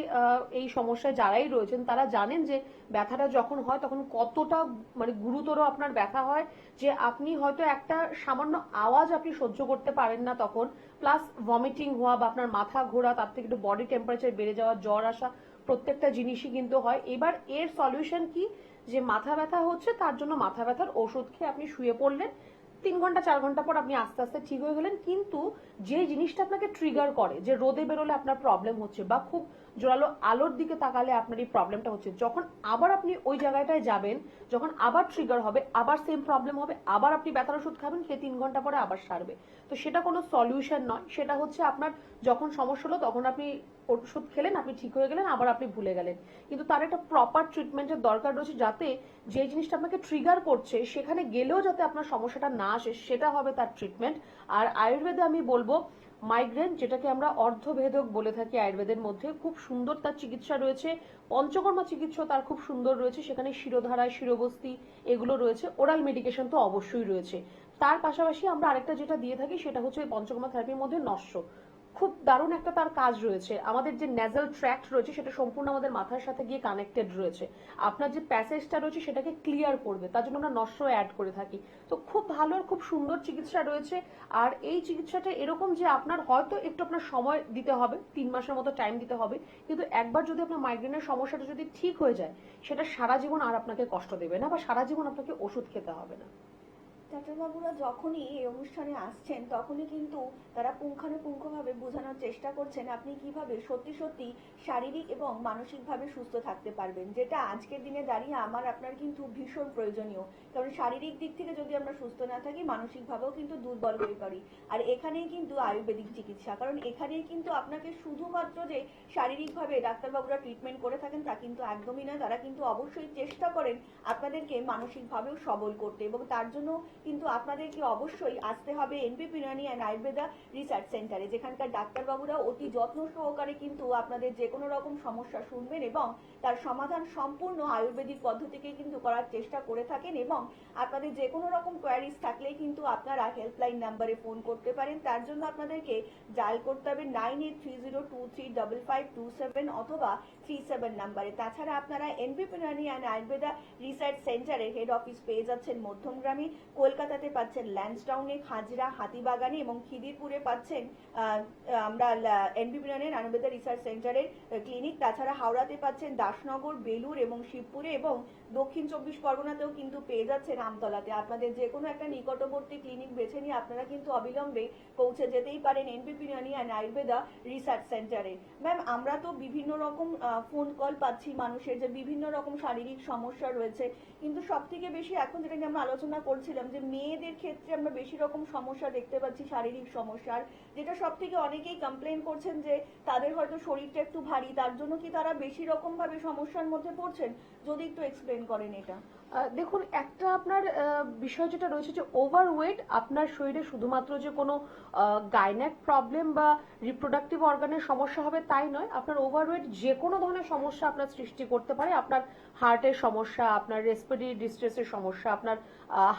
এই সমস্যায় যারাই রয়েছেন তারা জানেন যে ব্যথাটা যখন হয় তখন কতটা মানে গুরুতর আপনার ব্যথা হয়, যে আপনি হয়তো একটা সামান্য আওয়াজ আপনি সহ্য করতে পারেন না তখন, প্লাস ভমিটিং হওয়া বা আপনার মাথা ঘোরা, তার থেকে একটু বডি টেম্পারেচার বেড়ে যাওয়া, জ্বর আসা, প্রত্যেকটা জিনিসই কিন্তু হয়। এবার এর সলিউশন কি, যে মাথা ব্যথা হচ্ছে তার জন্য মাথা ব্যথার ওষুধ খেয়ে আপনি শুয়ে পড়লেন, 3 ঘন্টা 4 ঘন্টা পর আপনি আস্তে আস্তে ঠিক হয়ে গেলেন। কিন্তু যে জিনিসটা আপনাকে ট্রিগার করে, যে রোদে বেরোলে আপনার প্রবলেম হচ্ছে বা খুব জোরালো আলোর দিকে তাকালে আপনার এই প্রবলেমটা হচ্ছে, যখন আবার আপনি ওই জায়গাটায় যাবেন, যখন আবার ট্রিগার হবে, আবার সেম প্রবলেম হবে, আবার আপনি ব্যথার ওষুধ খাবেন, খেয়ে 3 ঘন্টা পরে আবার সারবে। তো সেটা কোনো সলিউশন নয়, সেটা হচ্ছে আপনার যখন সমস্যা হলো তখন আপনি ওষুধ খেলেন, আপনি ঠিক হয়ে গেলেন, আবার আপনি ভুলে গেলেন। কিন্তু তার একটা প্রপার ট্রিটমেন্টের দরকার রয়েছে, যাতে যে জিনিসটা আপনাকে ট্রিগার করছে সেখানে গেলেও যাতে আপনার সমস্যাটা না আসে, সেটা হবে তার ট্রিটমেন্ট। আর আয়ুর্বেদে আমি বলবো মাইগ্রেন, যেটাকে আমরা অর্ধভেদক বলে থাকি আয়ুর্বেদের মধ্যে, খুব সুন্দর তার চিকিৎসা রয়েছে। পঞ্চকর্মা চিকিৎসা তার খুব সুন্দর রয়েছে, সেখানে শিরোধারা, শিরোবস্তি এগুলো রয়েছে। ওরাল মেডিকেশন তো অবশ্যই রয়েছে। তার পাশাপাশি আমরা আরেকটা যেটা দিয়ে থাকি সেটা হচ্ছে পঞ্চকর্মা থেরাপির মধ্যে নস্য, খুব দারুণ একটা তার কাজ রয়েছে। আমাদের যে নেজাল ট্র্যাক্ট রয়েছে সেটা সম্পূর্ণ আমাদের মাথার সাথে গিয়ে কানেক্টেড রয়েছে, আপনার যে প্যাসেজটা রয়েছে সেটাকে ক্লিয়ার করবে, তার জন্য আমরা নস্য অ্যাড করে থাকি। তো খুব ভালো আর খুব সুন্দর চিকিৎসা রয়েছে। আর এই চিকিৎসাটা এরকম যে আপনার হয়তো একটু আপনার সময় দিতে হবে, 3 মাসের মতো টাইম দিতে হবে, কিন্তু একবার যদি আপনার মাইগ্রেনের সমস্যাটা যদি ঠিক হয়ে যায়, সেটা সারা জীবন আর আপনাকে কষ্ট দেবে না বা সারা জীবন আপনাকে ওষুধ খেতে হবে না। ডাক্তারবাবুরা যখনই এই অনুষ্ঠানে আসছেন তখনই কিন্তু তারা পুঙ্খানুপুঙ্খভাবে বোঝানোর চেষ্টা করছেন আপনি কিভাবে সত্যি সত্যি শারীরিক এবং মানসিকভাবে সুস্থ থাকতে পারবেন, যেটা আজকের দিনে দাঁড়িয়ে আমার আপনার কিন্তু ভীষণ প্রয়োজনীয়। কারণ শারীরিক দিক থেকে যদি আমরা সুস্থ না থাকি, মানসিকভাবেও কিন্তু দুর্বল হয়ে পড়ি। আর এখানেই কিন্তু আয়ুর্বেদিক চিকিৎসা, কারণ এখানেই কিন্তু আপনাকে শুধুমাত্র যে শারীরিকভাবে ডাক্তারবাবুরা ট্রিটমেন্ট করে থাকেন তা কিন্তু একদমই নয়, তারা কিন্তু অবশ্যই চেষ্টা করেন আপনাদেরকে মানসিকভাবেও সবল করতে, এবং তার জন্য কিন্তু আপনাদেরকে অবশ্যই আসতে হবে এনবি প্রিয়নি অ্যান্ড আয়ুর্বেদা রিসার্চ সেন্টারে, যেখানকার ডাক্তারবাবুরা অতি যত্ন সহকারে কিন্তু আপনাদের যে কোনো রকম সমস্যা শুনবেন এবং তার সমাধান সম্পূর্ণ আয়ুর্বেদিক পদ্ধতিকে কিন্তু করার চেষ্টা করে থাকেন। এবং আপনাদের যে কোনো রকম কোয়ারিজ থাকলেই কিন্তু আপনারা হেল্পলাইন নাম্বারে ফোন করতে পারেন। তার জন্য আপনাদেরকে ডায়াল করতে হবে 9830235527 অথবা 37 নাম্বারে। তাছাড়া আপনারা এনবি প্রিয়নি অ্যান্ড আয়ুর্বেদা রিসার্চ সেন্টারে হেড অফিস পেয়ে যাচ্ছেন মধ্যমগ্রামে, কলকাতাতে পাচ্ছেন ল্যান্সডাউনে, খাজরা, হাতিবাগানে এবং খিদিরপুরে পাচ্ছেন আমরা এনবি প্রিয়নি অ্যান্ড আয়ুর্বেদা রিসার্চ সেন্টারের ক্লিনিক। তাছাড়া হাওড়াতে পাচ্ছেন দাসনগর, বেলুর এবং শিবপুরে, এবং দক্ষিণ 24 পরগনাতেও কিন্তু পেয়ে যাচ্ছেন আমতলাতে। আপনাদের যে কোনো একটা নিকটবর্তী ক্লিনিক বেছে নিয়ে আপনারা কিন্তু অবিলম্বে পৌঁছে যেতেই পারেন এনবিপি ইউনানি অ্যান্ড আয়ুর্বেদা রিসার্চ সেন্টারে। ম্যাম, আমরা তো বিভিন্ন রকম ফোন কল পাচ্ছি মানুষের যে বিভিন্ন রকম শারীরিক সমস্যা রয়েছে, কিন্তু সব থেকে বেশি এখন যেটা নিয়ে আমরা আলোচনা করছিলাম যে মেয়েদের ক্ষেত্রে আমরা বেশি রকম সমস্যা দেখতে পাচ্ছি, শারীরিক সমস্যার, যেটা সব থেকে অনেকেই কমপ্লেন করছেন যে তাদের হয়তো শরীরটা একটু ভারী, তার জন্য কি তারা বেশি রকম ভাবে সমস্যার মধ্যে পড়ছেন? যদি একটু এক্সপ্লেন করেন এটা। দেখুন, একটা আপনার বিষয় যেটা রয়েছে যে ওভারওয়েট আপনার শরীরে শুধুমাত্র যে কোনো গাইনাক প্রবলেম বা রিপ্রোডাক্টিভ অর্গানের সমস্যা হবে তাই নয়। আপনার ওভারওয়েট যে কোনো ধরনের সমস্যা আপনার সৃষ্টি করতে পারে। আপনার হার্টের সমস্যা, আপনার রেসপিরেটরি ডিস্ট্রেসের সমস্যা, আপনার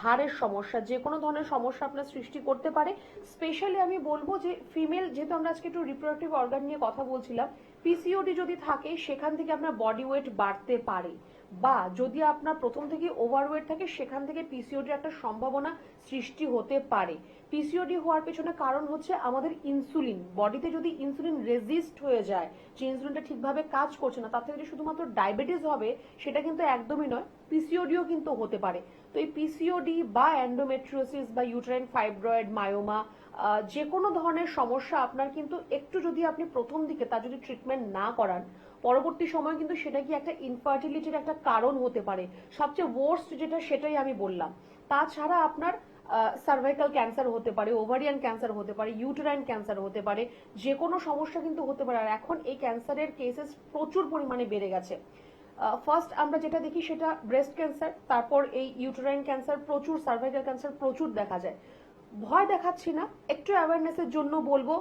হাড়ের সমস্যা, যে কোনো ধরনের সমস্যা আপনার সৃষ্টি করতে পারে। স্পেশালি আমি বলবো যে ফিমেল, যেহেতু আমরা আজকে একটু রিপ্রোডাক্টিভ অর্গান নিয়ে কথা বলছিলাম, পিসিওডি যদি থাকে সেখান থেকে আপনার বডি ওয়েট বাড়তে পারে, বা যদি আপনার প্রথম থেকে ওভারওয়েট থাকে সেখান থেকে পিসিওডি একটা সম্ভাবনা সৃষ্টি হতে পারে। পিসিওডি হওয়ার পেছনে কারণ হচ্ছে আমাদের ইনসুলিন, বডিতে যদি ইনসুলিন রেজিস্ট হয়ে যায়, যে ইনসুলিনটা ঠিকভাবে কাজ করছে না, তার থেকে যে শুধুমাত্র ডায়াবেটিস হবে সেটা কিন্তু একদমই নয়, পিসিওডিও কিন্তু হতে পারে। তো এই পিসিওডি বা এন্ডোমেট্রিওসিস বা ইউটেরাইন ফাইব্রয়েড, মায়োমা, যে কোনো ধরনের সমস্যা আপনার কিন্তু একটু যদি আপনি প্রথম দিকে তার যদি ট্রিটমেন্ট না করান, পরবর্তী সময় কিন্তু সেটা কি একটা ইনফার্টিলিটির একটা কারণ হতে পারে। সবচেয়ে ওয়ার্স্ট যেটা সেটাই আমি বললাম। তাছাড়া আপনার সার্ভাইকাল ক্যান্সার হতে পারে, ওভারিয়ান ক্যান্সার হতে পারে, ইউটেরাইন ক্যান্সার হতে পারে, যে কোনো সমস্যা কিন্তু হতে পারে। আর এখন এই ক্যান্সারের কেসেস প্রচুর পরিমাণে বেড়ে গেছে। ফার্স্ট আমরা যেটা দেখি সেটা ব্রেস্ট ক্যান্সার, তারপর এই ইউটেরাইন ক্যান্সার প্রচুর, সার্ভাইকাল ক্যান্সার প্রচুর দেখা যায়। ভয় দেখাচ্ছি না, একটু অ্যাওয়ারনেসের জন্য বলবো,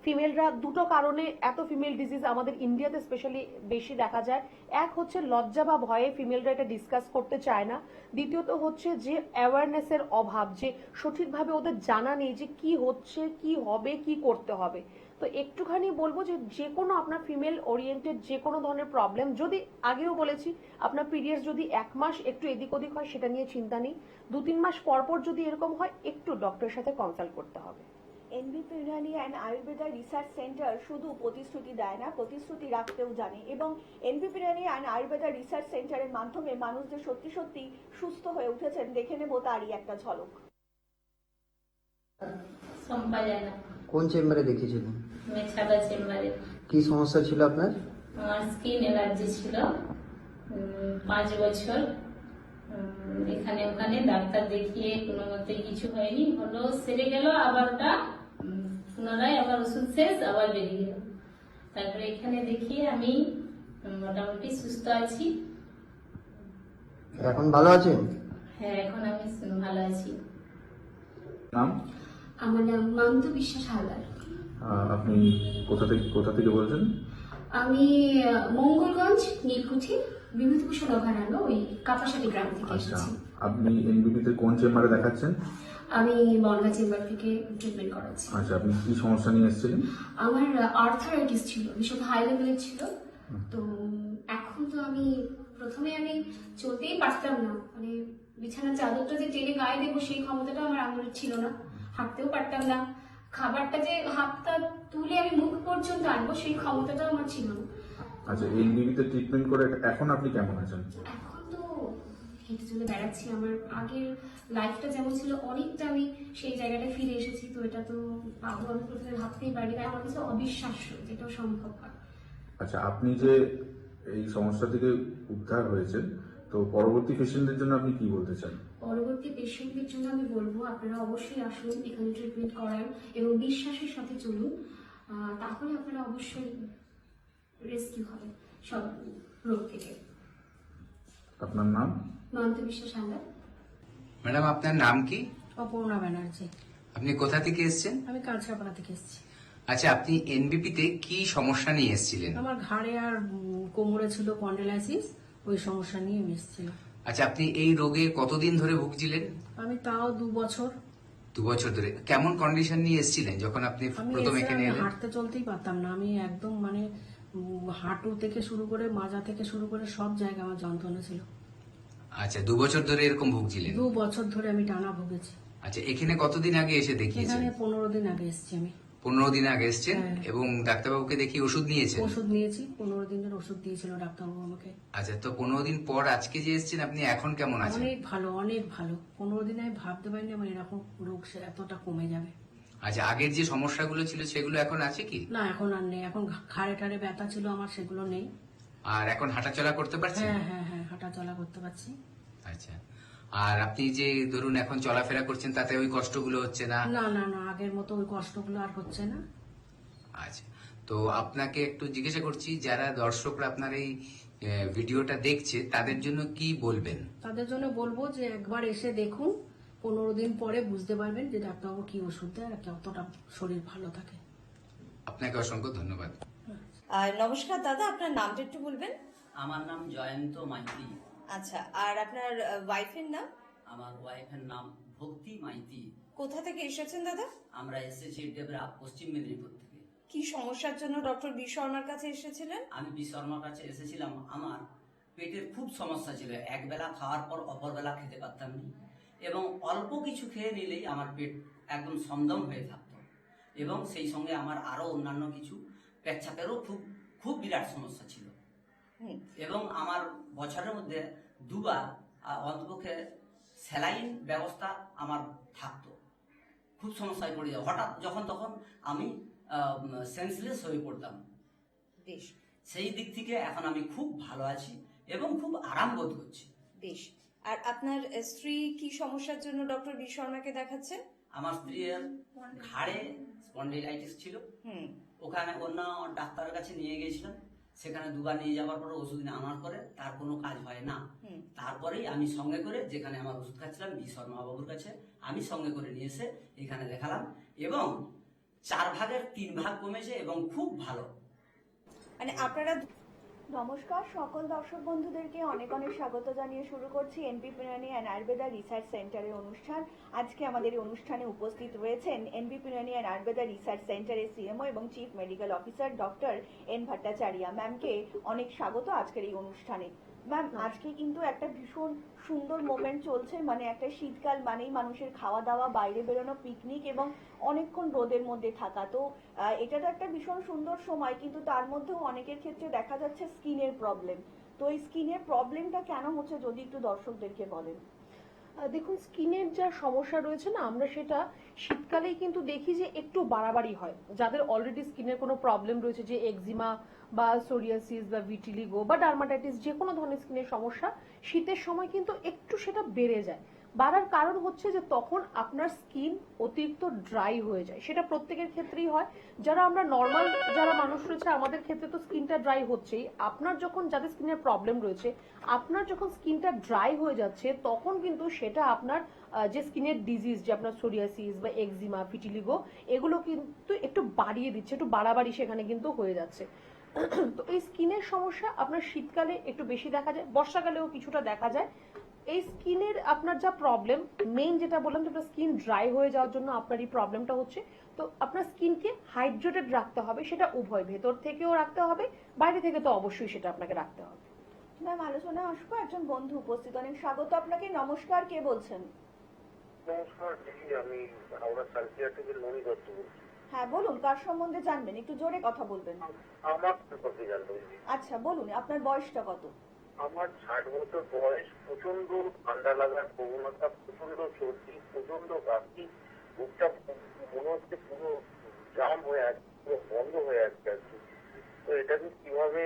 ফিমেলরা দুটো কারণে এত ফিমেল ডিজিজ আমাদের ইন্ডিয়াতে স্পেশালি বেশি দেখা যায়। এক হচ্ছে লজ্জা বা ভয়ে ফিমেলরা এটা ডিসকাস করতে চায় না। দ্বিতীয়ত হচ্ছে যে অ্যাওয়ারনেসের অভাব, যে সঠিকভাবে ওদের জানা নেই যে কি হচ্ছে, কি হবে, কি করতে হবে। তো একটুখানি বলবো যে যে কোনো আপনার ফিমেল ওরিয়েন্টেড যে কোনো ধরনের প্রবলেম, যদি আগেও বলেছি আপনার পিরিয়ডস যদি 1 মাস একটু এদিক ওদিক হয় সেটা নিয়ে চিন্তা নেই, 2-3 মাস পর পর যদি এরকম হয় একটু ডক্টরের সাথে কনসাল্ট করতে হবে। এনবিপি Unani and Ayurveda research centre শুধু প্রতিশ্রুতি দেয় না, প্রতিশ্রুতি রাখতেও জানে, এবং এনবিপি ইউনানি অ্যান্ড আয়ুর্বেদা রিসার্চ সেন্টারের মাধ্যমে মানুষ যে সত্যি সত্যি সুস্থ হয়ে উঠেছেন দেখে নেব তারই একটা ঝলক। সম্পা জানা, কোন চেম্বারে দেখিয়েছিলেন? মেছাদা চেম্বারে। কি সমস্যা ছিল আপনার? আমার স্কিন অ্যালার্জি ছিল 5 বছর। এখানে ওখানে ডাক্তার দেখিয়ে কোনো মতে কিছু হয়নি, হলো সেরে গেল, আবার ওটা পুনরায় আবার ওষুধ শেষ, আবার বেরিয়ে গেল। তারপরে এখানে দেখিয়ে আমি মোটামুটি সুস্থ আছি। এখন ভালো আছেন? হ্যাঁ, এখন আমি ভালো আছি। নাম? আমার নাম মান্তু বিশ্বাস হালদার। আপনি কোথা থেকে বলছেন? আমি মঙ্গলগঞ্জ নীলকুঠি বিভূতিভূষণ অভয়ারণ্য ওই কাপাসাটি গ্রাম থেকে আচ্ছা, এসেছি। আপনি এনবিপি তে কোন চেম্বারে দেখাচ্ছেন? আমি বনগা চেম্বার থেকে ট্রিটমেন্ট করাচ্ছি। আচ্ছা, আপনি কি সমস্যা নিয়ে এসেছিলেন? আমার আর্থারাইটিস ছিল, ভীষণ হাই লেভেলের ছিল। তো এখন তো আমি প্রথমে চলতেই পারতাম না, মানে বিছানার চাদরটা যে টেনে গায়ে দেবো সেই ক্ষমতাটা আমার আঙুলের ছিল না, হাঁটতেও পারতাম না, খাবারটা যে হাতটা তুলে আমি মুখ পর্যন্ত আনবো সেই ক্ষমতাটাও আমার ছিল না। আচ্ছা, এনবিপি তে ট্রিটমেন্ট করে এখন আপনি কেমন আছেন? এখন তো হেঁটে চলে বেড়াচ্ছি, আমার আগের লাইফটা যেমন ছিল অনেকটা আমি সেই জায়গাটায় ফিরে এসেছি। তো এটা তো পাবো আমি প্রথমে ভাবতেই পারি, তাই আমার কাছে অবিশ্বাস্য যেটাও সম্ভব হয়। আচ্ছা, আপনি যে এই সমস্যা থেকে উদ্ধার হয়েছেন, তো পরবর্তী পেশেন্টদের জন্য আপনি কি বলতে চান? পরবর্তী পেশেন্টদের জন্য আমি বলবো আপনারা অবশ্যই আসুন, এখানে ট্রিটমেন্ট করান এবং বিশ্বাসের সাথে চলুন, তাহলে আপনারা অবশ্যই রেস্কিউ হবে সব রোগ থেকে। আপনার নাম? মান্তু বিশ্বাস হালদার। ম্যাডাম, আপনার নাম কি? অপর্ণা ব্যানার্জি। আপনি কোথা থেকে এসেছেন? আমি কাঁচরাপাড়া থেকে এসেছি। আচ্ছা, আপনি এনবিপি তে কি সমস্যা নিয়ে এসেছিলেন? আমার ঘাড়ে আর কোমরে ছিল কন্ডাইলাইসিস, ওই সমস্যা নিয়ে আমি এসেছিলাম। আচ্ছা, আপনি এই রোগে কতদিন ধরে ভুগছিলেন? আমি তাও 2 বছর। 2 বছর ধরে। কেমন কন্ডিশন নিয়ে এসেছিলেন যখন আপনি আমি প্রথম এখানে এলেন? হাঁটতে চলতেই পারতাম না, আমি একদম মানে হাঁটু থেকে শুরু করে মাজা থেকে শুরু করে সব জায়গায় আমার যন্ত্রণা ছিল। আচ্ছা, 2 বছর ধরে এরকম ভুগছিলেন? 2 বছর ধরে আমি টানা ভুগেছি। আচ্ছা, এখানে কতদিন আগে এসে দেখিয়েছেন? এখানে 15 দিন আগে এসেছি আমি। 15 দিন আগে এসছেন হ্যাঁ। এবং ডাক্তারবাবুকে দেখিয়ে ওষুধ নিয়েছেন। ওষুধ নিয়েছি, 15 দিনের ওষুধ দিয়েছিল ডাক্তারবাবু আমাকে। আচ্ছা, তো 15 দিন পর আজকে যে এসছেন আপনি এখন কেমন আছেন? অনেক ভালো, অনেক ভালো। 15 দিনে আমি ভাবতে পারিনি আমার এরকম রোগ সে এতটা কমে যাবে। আচ্ছা, আগের যে সমস্যাগুলো ছিল সেগুলো এখন আছে কি? না, এখন আর নেই। এখন ঘাড়ে টাড়ে ব্যথা ছিল আমার, সেগুলো নেই। আর এখন হাঁটাচলা করতে পারছেন? হ্যাঁ হ্যাঁ হ্যাঁ, হাঁটা চলা করতে পারছি। আচ্ছা, আর আপনি যে ধরুন এখন চলাফেরা করছেন তাতে ওই কষ্টগুলো হচ্ছে না? না না না, আগের মতো ওই কষ্টগুলো আর হচ্ছে না। আচ্ছা, তো আপনাকে একটু জিজ্ঞাসা করছি, যারা দর্শকরা আপনার এই ভিডিওটা দেখছে তাদের জন্য কি বলবেন? তাদের জন্য বলবো যে একবার এসে দেখুন, 15 দিন পরে বুঝতে পারবেন যে ডাক্তারবাবু কি ওষুধ দেয় আর কতটা শরীর ভালো থাকে। আপনাকে অসংখ্য ধন্যবাদ। নমস্কার দাদা, আপনার নামটা একটু বলবেন? আমার নাম জয়ন্ত মাইতি। আচ্ছা, আর আপনার ওয়াইফের নাম? আমার ওয়াইফের নাম ভক্তি মাইতি। কোথা থেকে এসেছেন দাদা? আমরা এসেছি ডেবরা, পশ্চিম মেদিনীপুর থেকে। কি সমস্যার জন্য ডক্টর বি শর্মার কাছে এসেছিলেন? আমি বি শর্মার কাছে এসেছিলাম। আমার পেটের খুব সমস্যা ছিল, একবেলা খাওয়ার পর অপরবেলা খেতে পারতাম না এবং অল্প কিছু খেয়ে নিলেই আমার পেট একদম সমদম হয়ে থাকতো এবং সেই সঙ্গে আমার আরো অন্যান্য কিছু পেচ্ছাপেরও খুব খুব বিরাট সমস্যা ছিল এবং আমার বছরের মধ্যে দুবার অন্তপক্ষে স্যালাইন ব্যবস্থা আমার থাকতো। খুব সমস্যায় পড়ে যাও, হঠাৎ যখন তখন আমি সেন্সলেস হয়ে পড়তাম। বেশ সেই দিক থেকে এখন আমি খুব ভালো আছি এবং খুব আরাম বোধ করছি। বেশ। আর আপনার স্ত্রী কি সমস্যার জন্য ডক্টর বি শর্মাকে দেখাচ্ছেন? আমার স্ত্রীর ঘাড়ে স্পন্ডিলাইটিস ছিল, ওখানে অন্য ডাক্তারের কাছে নিয়ে গেছিলাম। সেখানে দুবার নিয়ে যাওয়ার পরে ওষুধ আনার পরে তার কোনো কাজ হয় না। তারপরেই আমি সঙ্গে করে, যেখানে আমার ওষুধ খাচ্ছিলাম বি শর্মা বাবুর কাছে, আমি সঙ্গে করে নিয়ে এসে এখানে দেখালাম এবং 4 ভাগের 3 ভাগ কমেছে এবং খুব ভালো। মানে আপনারা নমস্কার সকল দর্শক বন্ধুদেরকে অনেক অনেক স্বাগত জানিয়ে শুরু করছি এনবি প্রাণী অ্যান্ড আয়ুর্বেদা রিসার্চ সেন্টারের অনুষ্ঠান। আজকে আমাদের এই অনুষ্ঠানে উপস্থিত রয়েছেন এনবি প্রাণী অ্যান্ড আয়ুর্বেদা রিসার্চ সেন্টারের সিএমও এবং chief medical officer doctor N Bhattacharya. ম্যামকে অনেক স্বাগত আজকের এই অনুষ্ঠানে। ম্যাম, আজকে কিন্তু একটা ভীষণ সুন্দর মোমেন্ট চলছে, মানে একটা শীতকাল মানেই মানুষের খাওয়া দাওয়া, বাইরে বেরোনো, পিকনিক এবং অনেকক্ষণ রোদের মধ্যে থাকা। তো এটা তো একটা ভীষণ সুন্দর সময়, কিন্তু তার মধ্যেও অনেকের ক্ষেত্রে দেখা যাচ্ছে স্কিনের প্রবলেম। তো এই স্কিনের প্রবলেমটা কেন হচ্ছে যদি একটু দর্শকদেরকে বলেন। দেখুন, স্কিনের যা সমস্যা রয়েছে না, আমরা সেটা শীতকালেই কিন্তু দেখি যে একটু বাড়াবাড়ি হয়। যাদের অলরেডি স্কিনের কোনো প্রবলেম রয়েছে, যে এক্সিমা বা সোরিয়াসিস বা ভিটিলিগো বা ডার্মাটাইটিস, যে কোনো ধরনের স্কিনের সমস্যা শীতের সময় কিন্তু একটু সেটা বেড়ে যায়। বাড়ার কারণ হচ্ছে যে তখন আপনার স্কিন অতিরিক্ত ড্রাই হয়ে যায়। সেটা প্রত্যেকের ক্ষেত্রেই হয়। যারা আমরা নর্মাল যারা মানুষ রয়েছে আমাদের ক্ষেত্রে তো স্কিনটা ড্রাই হচ্ছেই। আপনার যখন যাদের স্কিনের প্রবলেম রয়েছে, আপনার যখন স্কিনটা ড্রাই হয়ে যাচ্ছে তখন কিন্তু সেটা আপনার যে স্কিনের ডিজিজ, যে আপনার সোরিয়াসিস বা এক্সিমা, ভিটিলিগো, এগুলো কিন্তু একটু বাড়িয়ে দিচ্ছে, একটু বাড়াবাড়ি সেখানে কিন্তু হয়ে যাচ্ছে। তো এই স্কিনের সমস্যা আপনার শীতকালে একটু বেশি দেখা যায়, বর্ষাকালেও কিছুটা দেখা যায়। এই স্কিনের আপনার যা প্রবলেম, মেইন যেটা বললাম, যে স্কিন ড্রাই হয়ে যাওয়ার জন্য আপনার এই প্রবলেমটা হচ্ছে। তো আপনার স্কিনকে হাইড্রেটেড রাখতে হবে, সেটা উভয়, ভেতর থেকেও রাখতে হবে, বাইরে থেকে তো অবশ্যই সেটা আপনাকে রাখতে হবে। ম্যাম, আলোচনা আসবো, একজন বন্ধু উপস্থিত। অনেক স্বাগত আপনাকে। নমস্কার, কে বলছেন? নমস্কার দিদি, আমি হাওড়া সালকিয়া থেকে ননি দত্ত বলছি। হ্যাঁ বলুন, কার সম্বন্ধে জানবেন? একটু জোরে কথা বলবেন। আমার কথা জানতে চাই। আচ্ছা বলুন, আপনার বয়সটা কত? আমার 60 বছর বয়স। প্রচন্ড ঠান্ডা লাগার প্রবণতা, প্রচন্ড সর্দি, প্রচন্ড কাশি, বুকটা মনে হচ্ছে পুরো জাম হয়ে আছে, পুরো বন্ধ হয়ে আছে আর কি। তো এটাকে কিভাবে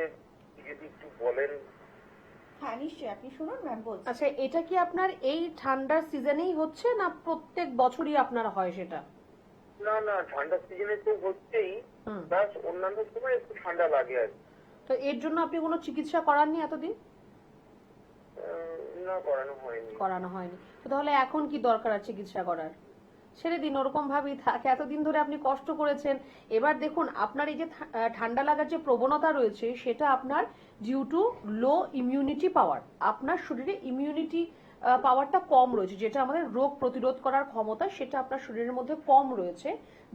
যদি একটু বলেন। হ্যাঁ নিশ্চয়ই, আপনি শুনুন, ম্যাম বলছি। আচ্ছা, এটা কি আপনার এই ঠান্ডার সিজনেই হচ্ছে না প্রত্যেক বছরই আপনার হয় সেটা? না না, ঠান্ডার সিজনে তো হচ্ছেই, প্লাস অন্যান্য সময় একটু ঠান্ডা লাগে আর কি। তো এর জন্য আপনি কোনো চিকিৎসা করাননি এতদিন? না, করানো হয়নি। তো তাহলে এখন কি দরকার আছে চিকিৎসা করার? ছেড়ে দিন, ওরকম ভাবেই থাকে। এতদিন ধরে আপনি কষ্ট করেছেন। এবার দেখুন, আপনার এই যে ঠান্ডা লাগার যে প্রবণতা রয়েছে, সেটা আপনার due to low immunity power. আপনার শরীরে ইমিউনিটি পাওয়ারটা কম রয়েছে, যেটা আমাদের রোগ প্রতিরোধ করার ক্ষমতা, সেটা আপনার শরীরের মধ্যে কম রয়েছে,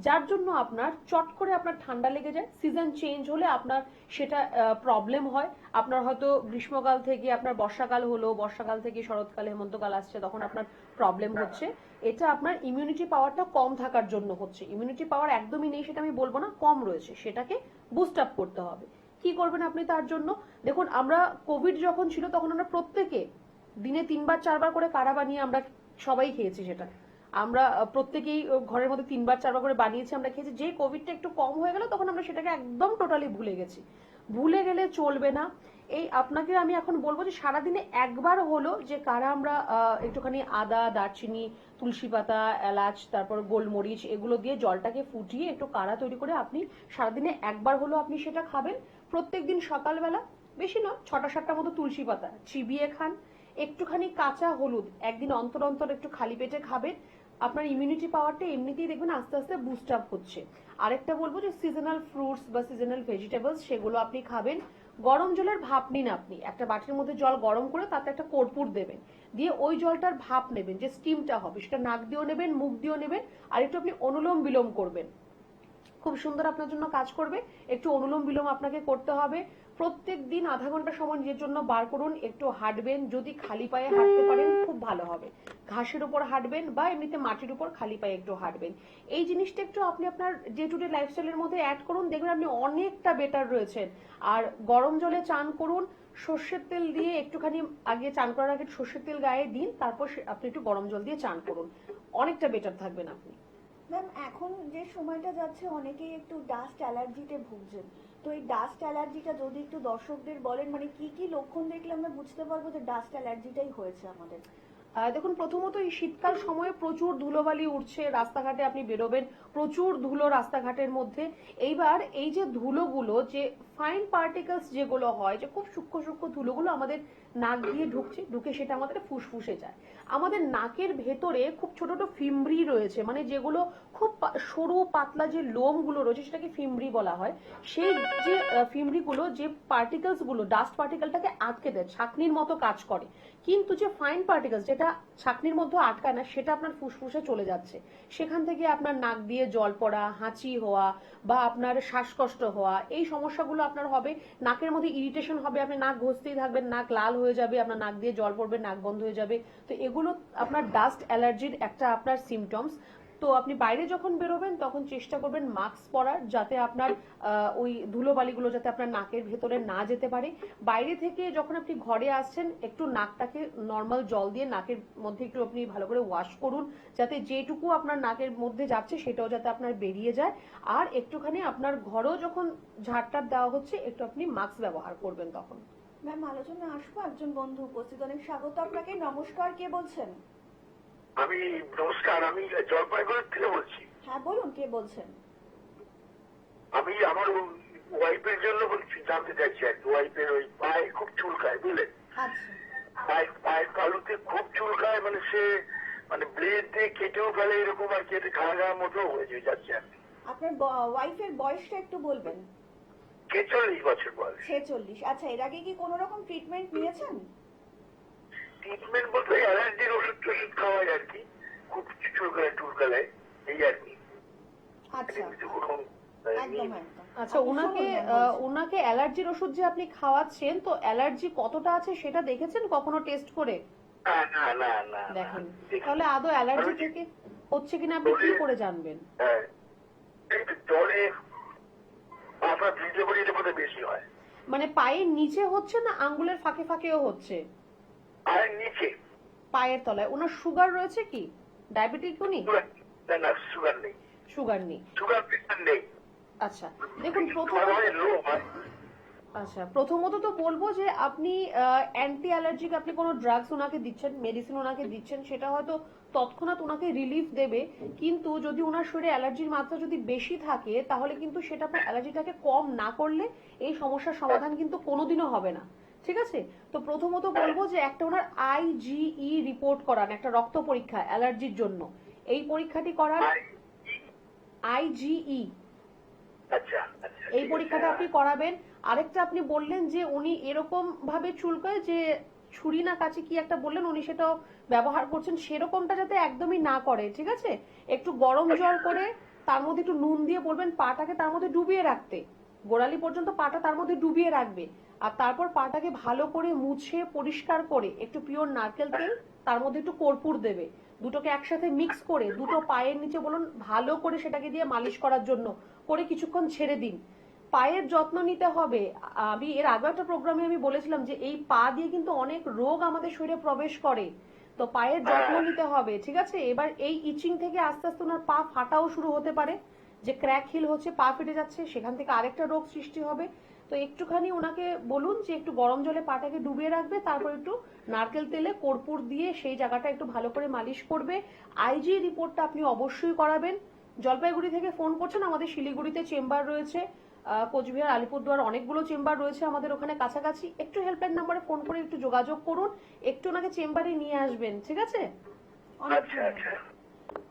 যার জন্য আপনার চট করে আপনার ঠান্ডা লেগে যায়। সিজন চেঞ্জ হলে আপনার সেটা প্রবলেম হয়। আপনার হয়তো গ্রীষ্মকাল থেকে আপনার বর্ষাকাল হলো, বর্ষাকাল থেকে শরৎকাল, হেমন্তকাল আসছে, তখন আপনার প্রবলেম হচ্ছে, এটা আপনার ইমিউনিটি পাওয়ারটা কম থাকার জন্য হচ্ছে। ইমিউনিটি পাওয়ার একদমই নেই সেটা আমি বলবো না, কম রয়েছে, সেটাকে বুস্ট আপ করতে হবে। কি করবেন আপনি তার জন্য? দেখুন, আমরা কোভিড যখন ছিল তখন আমরা প্রত্যেকে দিনে 3 বার 4 বার করে কাড়া বানিয়ে আমরা সবাই খেয়েছি। সেটা আমরা প্রত্যেকেই ঘরের মধ্যে 3 বার 4 বার করে বানিয়েছি, আমরা খেয়েছি। যে কোভিডটা একটু কম হয়ে গেল তখন আমরা সেটাকে একদম টোটালি ভুলে গেছি। ভুলে গেলে চলবে না। এই আপনাকে আমি এখন বলবো যে সারাদিনে একবার হলো যে কারা আমরা একটুখানি আদা, দারচিনি, তুলসী পাতা, এলাচ, তারপর গোলমরিচ এগুলো দিয়ে জলটাকে ফুটিয়ে একটু কাড়া তৈরি করে আপনি সারাদিনে একবার হলো আপনি সেটা খাবেন। প্রত্যেকদিন সকালবেলা, বেশি না, 6টা 7টা মতো তুলসী পাতা চিবিয়ে খান। একটুখানি কাঁচা হলুদ একদিন অন্তর অন্তর একটু খালি পেটে খাবেন। আপনার ইমিউনিটি পাওয়ারটা এমনিতেই দেখবেন আস্তে আস্তে বুস্ট আপ হচ্ছে। আরেকটা বলবো যে সিজনাল ফ্রুটস বা সিজনাল ভেজিটেবলস সেগুলো আপনি খাবেন। গরম জলের ভাপ নিন। আপনি একটা বাটির মধ্যে জল গরম করে তাতে একটা কর্পূর দেবেন, দিয়ে ওই জলটার ভাপ নেবেন, যে স্টিমটা হবে সেটা নাক দিয়েও নেবেন, মুখ দিয়েও নেবেন, আর একটু আপনি অনুলোম বিলোম করবেন। খুব সুন্দর আপনার জন্য কাজ করবে। একটু অনুলোম বিলোম আপনাকে করতে হবে। প্রত্যেক দিন আধা ঘন্টা সময় নিজের জন্য বার করুন, একটু হাঁটবেন। যদি খালি পায়ে হাঁটতে পারেন খুব ভালো হবে। ঘাসের উপর হাঁটবেন বা এমনিতে মাটির উপর খালি পায়ে একটু হাঁটবেন। এই জিনিসটা একটু আপনি আপনার ডে টু ডে লাইফস্টাইলের মধ্যে অ্যাড করুন, দেখবেন আপনি অনেকটা বেটার রয়েছেন। আর গরম জলে চান করুন, সর্ষের তেল দিয়ে একটুখানি আগে চান করার আগে সর্ষের তেল গায়ে দিন, তারপর আপনি একটু গরম জল দিয়ে চান করুন, অনেকটা বেটার থাকবেন আপনি। ম্যাম, এখন যে সময়টা যাচ্ছে অনেকেই একটু ডাস্ট অ্যালার্জিতে ভুগছেন। তো এই ডাস্ট অ্যালার্জিটা যদি একটু দর্শকদের বলেন, মানে কি কি লক্ষণ দেখলে আমরা বুঝতে পারবো যে ডাস্ট অ্যালার্জিটাই হয়েছে আমাদের? দেখুন, প্রথমত এই শীতকাল সময়ে প্রচুর ধুলোবালি উঠছে, রাস্তাঘাটে আপনি বেরোবেন প্রচুর ধুলো রাস্তাঘাটের মধ্যে। এইবার এই যে ধুলোগুলো, যে ফাইন পার্টিকেলস যেগুলো হয়, যে খুব সূক্ষ্ম সূক্ষ্ম ধুলোগুলো আমাদের নাক দিয়ে ঢুকছে, ঢুকে সেটা আমাদের ফুসফুসে যায়। আমাদের নাকের ভেতরে খুব ছোট ছোট ফিমব্রি রয়েছে, মানে যেগুলো খুব সরু পাতলা যে লোমগুলো রয়েছে সেটাকে ফিমব্রি বলা হয়। সেই যে ফিমব্রিগুলো, যে পার্টিকেলস গুলো ডাস্ট পার্টিকেলটাকে আটকে দেয়, ছাঁকনির মতো কাজ করে। কিন্তু যে ফাইন পার্টিকেলস, যেটা ছাঁকনির মধ্যে আটকায় না, সেটা আপনার ফুসফুসে চলে যাচ্ছে। সেখান থেকে আপনার নাক দিয়ে জল পড়া, হাঁচি হওয়া বা আপনার শ্বাসকষ্ট হওয়া, এই সমস্যাগুলো আপনার হবে। নাকের মধ্যে ইরিটেশন হবে, আপনি নাক ঘষতেই থাকবেন, নাক লাল হয়ে যাবে, আপনার নাক দিয়ে জল পড়বে, নাক বন্ধ হয়ে যাবে। তো এগুলো আপনার ডাস্ট অ্যালার্জির একটা আপনার সিমটমস। তো আপনি বাইরে যখন বেরোবেন তখন চেষ্টা করবেন মাস্ক পরার, যাতে আপনার ওই ধুলোবালিগুলো যাতে আপনার নাকের ভেতরে না যেতে পারে। বাইরে থেকে যখন আপনি ঘরে আসছেন একটু নাকটাকে নর্মাল জল দিয়ে নাকের মধ্যে একটু আপনি ভালো করে ওয়াশ করুন, যাতে যেটুকু আপনার নাকের মধ্যে যাচ্ছে সেটাও যাতে আপনার বেরিয়ে যায়। আর একটুখানি আপনার ঘরেও যখন ঝাড়টার দেওয়া হচ্ছে একটু আপনি মাস্ক ব্যবহার করবেন তখন। ম্যাম, আলোচনা আসবো, একজন বন্ধু উপস্থিত। অনেক স্বাগত আপনাকে। নমস্কার, কে বলছেন? আমি নমস্কার, আমি জলপাইগুড়ি থেকে বলছি। হ্যাঁ বলুন, কে বলছেন? আমি আমার ওয়াইফের জন্য বলছি, জানতে চাইছি আর কি। ওয়াইফের ওই পায়ে খুব চুলকায়, বুঝলেন? আচ্ছা, পায়ের তালুতে খুব চুলকায়, মানে সে মানে ব্লেড দিয়ে কেটেও ফেলে, এরকম আর কি। এটা ঘা ঘা মতো হয়ে যাচ্ছে আর কি। আপনার ওয়াইফের বয়সটা একটু বলবেন? 46 বছর বয়স। 46। আচ্ছা, এর আগে কি কোনো রকম ট্রিটমেন্ট নিয়েছেন? ট্রিটমেন্ট বলতে অ্যালার্জির ওষুধ টষুধ খাওয়াই আর কি। খুব চুলকায় টুলকায় এই আর কি। আচ্ছা, একদম একদম। আচ্ছা, ওনাকে অ্যালার্জির ওষুধ যে আপনি খাওয়াচ্ছেন, তো অ্যালার্জি কতটা আছে সেটা দেখেছেন কখনো টেস্ট করে? না না না, দেখেন, তাহলে আদৌ অ্যালার্জি থেকে হচ্ছে কিনা আপনি কি করে জানবেন? হ্যাঁ, জলে আপনার ভিজে পড়ে এটা বোধহয় বেশি হয়। মানে পায়ের নিচে হচ্ছে না আঙ্গুলের ফাঁকে ফাঁকেও হচ্ছে? পায়ের নিচে, পায়ের তলায়। ওনার সুগার রয়েছে কি? ডায়াবেটিক উনি? না, সুগার নেই। সুগার নেই, সুগার প্রেশার নেই। আচ্ছা দেখুন, প্রথমত তো বলবো যে আপনি অ্যান্টি অ্যালার্জিক আপনি কোনো ড্রাগস ওনাকে দিচ্ছেন, মেডিসিন ওনাকে দিচ্ছেন, সেটা হয়তো তৎক্ষণাৎ ওনাকে রিলিফ দেবে। কিন্তু যদি ওনার শরীরে অ্যালার্জির মাত্রা যদি বেশি থাকে তাহলে কিন্তু সেটা আপনার অ্যালার্জিটাকে কম না করলে এই সমস্যার সমাধান কিন্তু কোনোদিনও হবে না। ঠিক আছে? তো প্রথমত বলবো যে একটা ওনার IgE রিপোর্ট করান, একটা রক্ত পরীক্ষা অ্যালার্জির জন্য। এই পরীক্ষাটি করান, IgE, এই পরীক্ষাটা আপনি করাবেন। আরেকটা আপনি বললেন যে উনি এরকম ভাবে চুলকায় যে ছুরি না কাছে কি একটা বললেন, উনি সেটাও ব্যবহার করছেন, সেরকমটা যাতে একদমই না করে। ঠিক আছে? একটু গরম জল করে তার মধ্যে একটু নুন দিয়ে বলবেন পাটাকে তার মধ্যে ডুবিয়ে রাখতে, গোড়ালি পর্যন্ত পাটা তার মধ্যে ডুবিয়ে রাখবে। আর তারপর পাটাকে ভালো করে মুছে পরিষ্কার করে একটু পিওর নারকেল তেল, তার মধ্যে একটু কর্পূর দেবে, দুটোকে একসাথে মিক্স করে দুটো পায়ের নিচে বলুন ভালো করে সেটাকে দিয়ে মালিশ করার জন্য করে কিছুক্ষণ ছেড়ে দিন। পায়ের যত্ন নিতে হবে। আমি এর আগে একটা প্রোগ্রামে আমি বলেছিলাম যে এই পা দিয়ে কিন্তু অনেক রোগ আমাদের শরীরে প্রবেশ করে, তো পায়ের যত্ন নিতে হবে, ঠিক আছে? এবার এই ইচিং থেকে আস্তে আস্তে ওনার পা ফাটাও শুরু হতে পারে, যে ক্র্যাক হিল হচ্ছে, পা ফেটে যাচ্ছে, সেখান থেকে আরেকটা রোগ সৃষ্টি হবে। তো একটুখানি ওনাকে বলুন যে একটু গরম জলে পাটাকে ডুবিয়ে রাখবে, তারপর একটু নারকেল তেলে কর্পূর দিয়ে সেই জায়গাটা একটু ভালো করে মালিশ করবে। আইজি রিপোর্টটা আপনি অবশ্যই করাবেন। জলপাইগুড়ি থেকে ফোন করছেন, আমাদের শিলিগুড়িতে চেম্বার রয়েছে, কোচবিহার, আলিপুরদুয়ার অনেকগুলো চেম্বার রয়েছে আমাদের ওখানে কাছাকাছি। একটু হেল্পলাইন নাম্বারে ফোন করে একটু যোগাযোগ করুন, একটু ওনাকে চেম্বারে নিয়ে আসবেন, ঠিক আছে? অনেক ধন্যবাদ।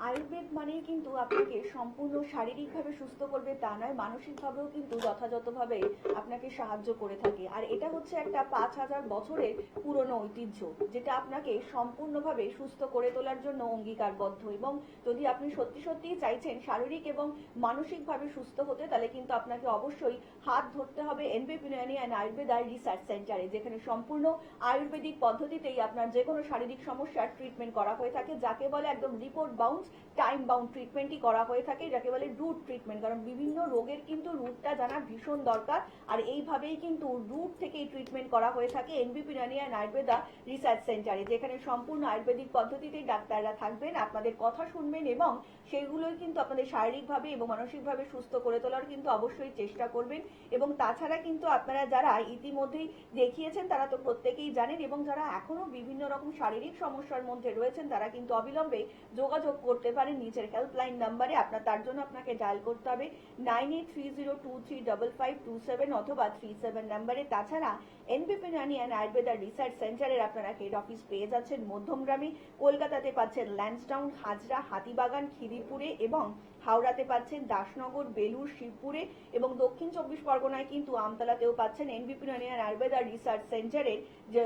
আয়ুর্বেদ মানে কিন্তু আপনাকে সম্পূর্ণ শারীরিকভাবে সুস্থ করবে তা নয়, মানসিকভাবেও কিন্তু যথাযথভাবে আপনাকে সাহায্য করে থাকে। আর এটা হচ্ছে একটা 5000 বছরের পুরনো ঐতিহ্য, যেটা আপনাকে সম্পূর্ণভাবে সুস্থ করে তোলার জন্য অঙ্গীকারবদ্ধ। এবং যদি আপনি সত্যি সত্যিই চাইছেন শারীরিক এবং মানসিকভাবে সুস্থ হতে, তাহলে কিন্তু আপনাকে অবশ্যই হাত ধরতে হবে এনবি পিনানি অ্যান্ড আয়ুর্বেদা রিসার্চ সেন্টারে, যেখানে সম্পূর্ণ আয়ুর্বেদিক পদ্ধতিতেই আপনার যে কোনো শারীরিক সমস্যার ট্রিটমেন্ট করা হয়ে থাকে, যাকে বলে একদম রিপোর্ট বাউন্স টাইম বাউন্ড ট্রিটমেন্টই করা হয়ে থাকে, যাকে বলে রুট ট্রিটমেন্ট। কারণ বিভিন্ন রোগের কিন্তু রুটটা জানা ভীষণ দরকার, আর এইভাবেই কিন্তু রুট থেকেই ট্রিটমেন্ট করা হয়ে থাকে এনবি পিনানি অ্যান্ড আয়ুর্বেদা রিসার্চ সেন্টারে, যেখানে সম্পূর্ণ আয়ুর্বেদিক পদ্ধতিতেই ডাক্তাররা থাকবেন, আপনাদের কথা শুনবেন এবং সেগুলোই কিন্তু আপনাদের শারীরিকভাবে এবং মানসিকভাবে সুস্থ করে তোলার কিন্তু অবশ্যই চেষ্টা করবেন। এবং তাছাড়া কিন্তু আপনারা যারা ইতিমধ্যেই দেখিয়েছেন তারা তো প্রত্যেকেই জানেন, এবং যারা এখনো বিভিন্ন রকম শারীরিক সমস্যার মধ্যে রয়েছেন তারা কিন্তু অবিলম্বে যোগাযোগ করতে পারেন নিচের হেল্পলাইন নাম্বারে। তার জন্য আপনাকে ডায়াল করতে হবে 9830235527 অথবা 37 নাম্বারে। তাছাড়া এনবি পিনানি অ্যান্ড আয়ুর্বেদা রিসার্চ সেন্টারের আপনারা হেড অফিস পেয়ে যাচ্ছেন মধ্যমগ্রামে, কলকাতাতে পাচ্ছেন ল্যান্সডাউন, হাজরা, হাতিবাগান, খিদিরপুরে, এবং হাওড়াতে পাচ্ছেন দাসনগর, বেলুর, শিবপুরে, এবং দক্ষিণ 24 পরগনায় কিন্তু আমতলাতেও পাচ্ছেন এনবি পিনানি অ্যান্ড আয়ুর্বেদা রিসার্চ সেন্টারের যে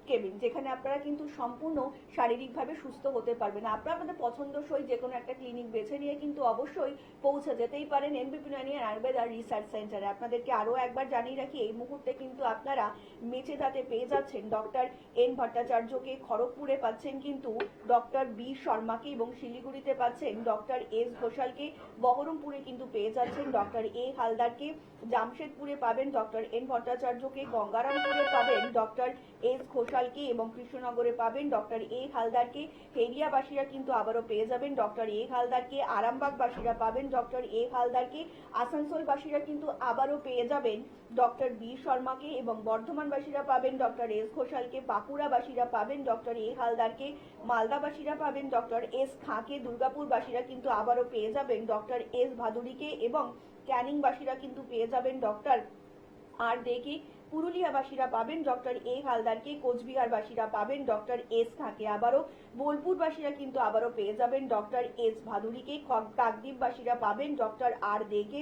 কেবিন, যেখানে আপনারা কিন্তু সম্পূর্ণ শারীরিকভাবে সুস্থ হতে পারবেন। আপনারা আপনাদের পছন্দসই যে কোনো একটা ক্লিনিক বেছে নিয়ে কিন্তু অবশ্যই পৌঁছে যেতেই পারেন এনবি পিনানি অ্যান্ড আয়ুর্বেদা রিসার্চ সেন্টারে। আপনাদেরকে আরও একবার জানিয়ে রাখি, এই মুহূর্তে কিন্তু আপনারা মেচেদাতে পেয়ে যাচ্ছেন ডক্টর এন ভট্টাচার্যকে, খড়গপুরে পাচ্ছেন কিন্তু ডক্টর বি শর্মাকে, এবং শিলিগুড়িতে পাচ্ছেন ডক্টর এস ঘোষালকে, বহরমপুরে কিন্তু পেয়ে যাচ্ছেন ডক্টর এ হালদারকে, জামশেদপুরে পাবেন ডক্টর এন ভট্টাচার্যকে, গঙ্গারামপুরে পাবেন ডক্টর এস ঘোষালকে, এবং কৃষ্ণনগরে পাবেন ডক্টর এ হালদারকে। হেরিয়াবাসীরা কিন্তু আবারও পেয়ে যাবেন ডক্টর এ হালদারকে, আরামবাগবাসীরা পাবেন ডক্টর এ হালদারকে, আসানসোলবাসীরা কিন্তু আবারও পেয়ে যাবেন ডক্টর বি শর্মাকে, এবং বর্ধমানবাসীরা পাবেন ডক্টর এস ঘোষালকে, বাঁকুড়াবাসীরা পাবেন ডক্টর এ হালদারকে, মালদাবাসীরা পাবেন ডক্টর এস খাঁকে, দুর্গাপুরবাসীরা কিন্তু আবারও পেয়ে যাবেন ডক্টর এস ভাদুরীকে, এবং ক্যানিংবাসীরা কিন্তু পেয়ে যাবেন ডক্টর আর দেকে, পুরুলিয়াবাসীরা পাবেন ডক্টর এ হালদারকে, কোচবিহারবাসীরা পাবেন ডক্টর এস খাঁকে, আবারও বোলপুরবাসীরা কিন্তু আবারও পেয়ে যাবেন ডক্টর এস ভাদুরীকে, কাকদ্বীপবাসীরা পাবেন ডক্টর আর দেকে,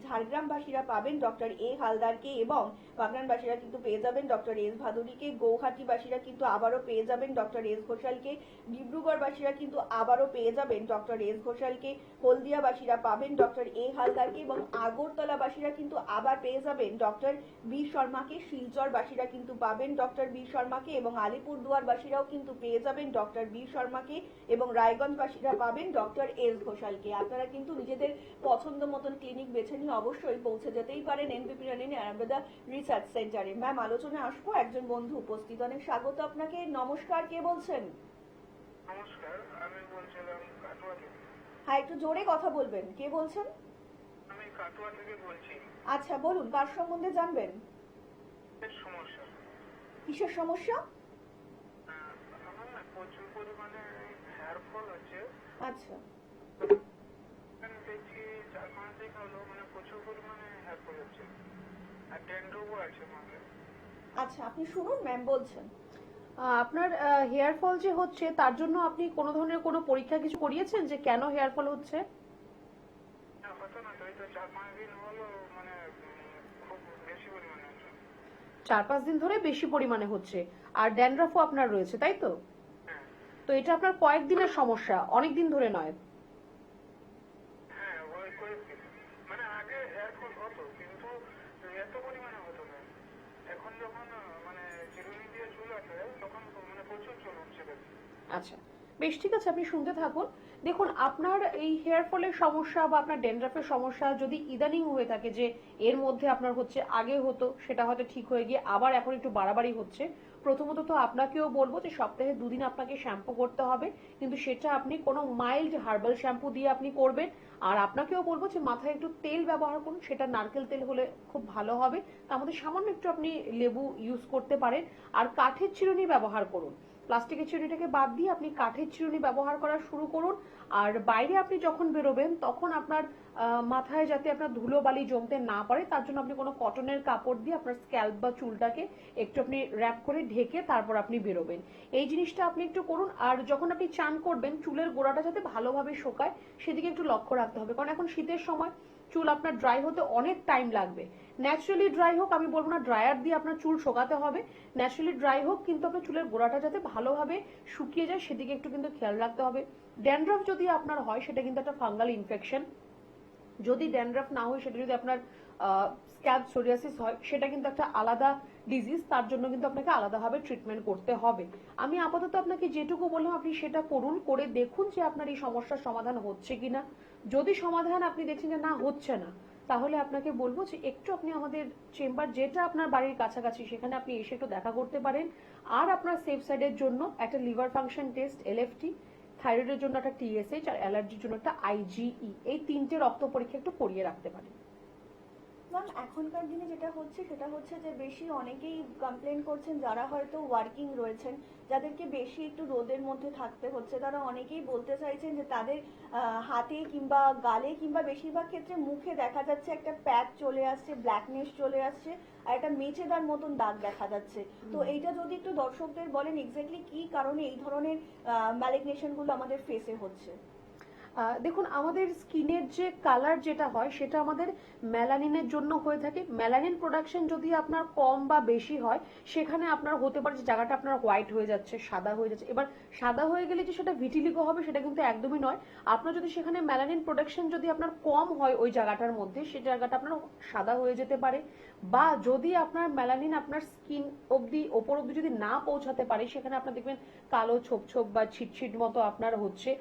ঝাড়গ্রামবাসীরা পাবেন ডক্টর এ হালদারকে, এবং বাগনানবাসীরা কিন্তু পেয়ে যাবেন ডক্টর এস ভাদুরীকে, গৌহাটিবাসীরা কিন্তু আবারও পেয়ে যাবেন ডক্টর এস ঘোষালকে, ডিব্রুগড়বাসীরা কিন্তু আবারও পেয়ে যাবেন ডক্টর এস ঘোষালকে, হলদিয়াবাসীরা পাবেন ডক্টর এ হালদারকে, এবং আগরতলাবাসীরা কিন্তু আবার পেয়ে যাবেন ডক্টর বি শর্মাকে, শিলচরবাসীরা কিন্তু পাবেন ডক্টর বি শর্মাকে, এবং আলিপুরদুয়ারবাসীরাও কিন্তু পেয়ে যাবেন ডক্টর বি শর্মাকে, এবং রায়গঞ্জবাসীরা পাবেন ডক্টর এস ঘোষালকে। আপনারা কিন্তু নিজেদের পছন্দ মতন ক্লিনিক বেছে নিয়ে অবশ্যই পৌঁছে যেতেই পারেন এনবি পিনানি আয়ুর্বেদা রিসার্চ সেন্টারে। ম্যাম, আলোচনায় আসবো, একজন বন্ধু উপস্থিত। অনেক স্বাগত আপনাকে। নমস্কার, কে বলছেন? নমস্কার, আমি বলছিলাম কাটোয়া থেকে। হ্যাঁ, একটু জোরে কথা বলবেন। কে বলছেন? আমি কাটোয়া থেকে বলছি। আচ্ছা, বলুন, কার সম্বন্ধে জানবেন? সমস্যা। কিসের সমস্যা? আমার না প্রচুর পরিমাণে হেয়ার ফল হচ্ছে। আচ্ছা, দেখছি 4-5 দিন হলো, মানে প্রচুর পরিমাণে হেয়ার ফল হচ্ছে, আর ড্যান্ড্রফও আছে মাথায়। আচ্ছা, আপনি শুনুন, ম্যাম বলছেন। আপনার হেয়ার ফল যে হচ্ছে তার জন্য আপনি কোনো ধরনের কোনো পরীক্ষা কিছু করিয়েছেন যে কেন হেয়ার ফল হচ্ছে? হতো না তো, এই তো 4-5 দিন হলো, মানে খুব বেশি পরিমাণে হচ্ছে। 4-5 দিন ধরে বেশি পরিমাণে হচ্ছে, আর ড্যান্ড্রফও আপনার রয়েছে, তাই তো? তো এটা আপনার কয়েকদিনের সমস্যা, অনেক দিন ধরে নয়। হ্যাঁ, ওই কয়েকদিন, মানে আগে হেয়ার ফল হতো কিন্তু এত পরিমাণে হতো না। এখন যখন মানে চিরুনি দিয়ে চুল আছে তখন মানে প্রচুর চুল উঠছে। আচ্ছা, বেশ, ঠিক আছে, আপনি শুনতে থাকুন। দেখুন, আপনার এই হেয়ার ফলের সমস্যা বা আপনার ড্যান্ড্রাফের সমস্যা যদি ইদানিং হয়ে থাকে, যে এর মধ্যে আপনার হচ্ছে, আগে হতো সেটা হয়তো ঠিক হয়ে গিয়ে আবার এখন একটু বাড়াবাড়ি হচ্ছে, প্রথমত তো আপনাকেও বলবো যে সপ্তাহে 2 দিন আপনাকে শ্যাম্পু করতে হবে, কিন্তু সেটা আপনি কোনো মাইল্ড হার্বাল শ্যাম্পু দিয়ে আপনি করবেন। আর আপনাকেও বলবো যে মাথায় একটু তেল ব্যবহার করুন, সেটা নারকেল তেল হলে খুব ভালো হবে, তার মধ্যে সামান্য একটু আপনি লেবু ইউজ করতে পারেন। আর কাঠের চিরুনি ব্যবহার করুন, প্লাস্টিকের চিরুনিটাকে বাদ দিয়ে আপনি কাঠের চিরুনি ব্যবহার করা শুরু করুন। আর বাইরে আপনি যখন বেরোবেন তখন আপনার মাথায় যাতে আপনার ধুলো বালি জমতে না পারে, তার জন্য আপনি কোনো কটনের কাপড় দিয়ে আপনার স্ক্যাল্প বা চুলটাকে একটু আপনি র্যাপ করে ঢেকে তারপর আপনি বেরোবেন। এই জিনিসটা আপনি একটু করুন। আর যখন আপনি চান করবেন, চুলের গোড়াটা যাতে ভালোভাবে শোকায় সেদিকে একটু লক্ষ্য রাখতে হবে, কারণ এখন শীতের সময় চুল আপনার ড্রাই হতে অনেক টাইম লাগবে। ন্যাচারালি ড্রাই হোক, আমি বলবো না ড্রায়ার দিয়ে আপনার চুল শোকাতে হবে, ন্যাচারালি ড্রাই হোক, কিন্তু আপনার চুলের গোড়াটা যাতে ভালোভাবে শুকিয়ে যায় সেদিকে একটু কিন্তু খেয়াল রাখতে হবে। ড্যান্ড্রাফ যদি আপনার হয় সেটা কিন্তু একটা ফাঙ্গাল ইনফেকশন, যদি ড্যান্ড্রাফ না হয় সেটা যদি আপনার স্ক্যাল্প সোরিয়াসিস হয় সেটা কিন্তু একটা আলাদা ডিজিজ, তার জন্য কিন্তু আপনাকে আলাদাভাবে ট্রিটমেন্ট করতে হবে। আমি আপাতত আপনাকে যেটুকু বললাম আপনি সেটা করুন, করে দেখুন যে আপনার এই সমস্যার সমাধান হচ্ছে কিনা। যদি সমাধান আপনি দেখছেন যে না হচ্ছে না, তাহলে আপনাকে বলবো যে একটু আপনি আমাদের চেম্বার, যেটা আপনার বাড়ির কাছাকাছি, সেখানে আপনি এসে একটু দেখা করতে পারেন। আর আপনার সেফ সাইডের জন্য একটা লিভার ফাংশন টেস্ট, এলএফটি, থাইরয়েডের জন্য একটা টিএসএইচ, আর অ্যালার্জির জন্য একটা আইজিই, এই 3টে রক্ত পরীক্ষা একটু করিয়ে রাখতে পারেন। ম্যাম, এখনকার দিনে যেটা হচ্ছে সেটা হচ্ছে যে বেশি অনেকেই কমপ্লেন করছেন যারা হয়তো ওয়ার্কিং রয়েছেন, যাদেরকে বেশি একটু রোদের মধ্যে থাকতে হচ্ছে, তারা অনেকেই বলতে চাইছেন যে তাদের হাতে কিংবা গালে কিংবা বেশিরভাগ ক্ষেত্রে মুখে দেখা যাচ্ছে একটা প্যাচ চলে আসছে, ব্ল্যাকনেস চলে আসছে, আর একটা মেচেদার মতন দাগ দেখা যাচ্ছে। তো এইটা যদি একটু দর্শকদের বলেন এক্স্যাক্টলি কি কারণে এই ধরনের ম্যালিগনেশন গুলো আমাদের ফেসে হচ্ছে। দেখুন, আমাদের স্কিনের যে কালার যেটা হয় সেটা আমাদের মেলানিনের জন্য হয়ে থাকে। মেলানিন প্রোডাকশন যদি আপনার কম বা বেশি হয়, সেখানে আপনার হতে পারে যে জায়গাটা আপনার হোয়াইট হয়ে যাচ্ছে, সাদা হয়ে যাচ্ছে। এবার সাদা হয়ে গেলে যে সেটা ভিটিলিগো হবে সেটা কিন্তু একদমই নয়। আপনার যদি সেখানে মেলানিন প্রোডাকশন যদি আপনার কম হয় ওই জায়গাটার মধ্যে, সেই জায়গাটা আপনার সাদা হয়ে যেতে পারে। বা যদি আপনার মেলানিন আপনার স্কিন অবধি, ওপর অবধি যদি না পৌঁছাতে পারে, সেখানে আপনার দেখবেন কালো ছোপ ছোপ বা ছিটছিট মতো আপনার হচ্ছে।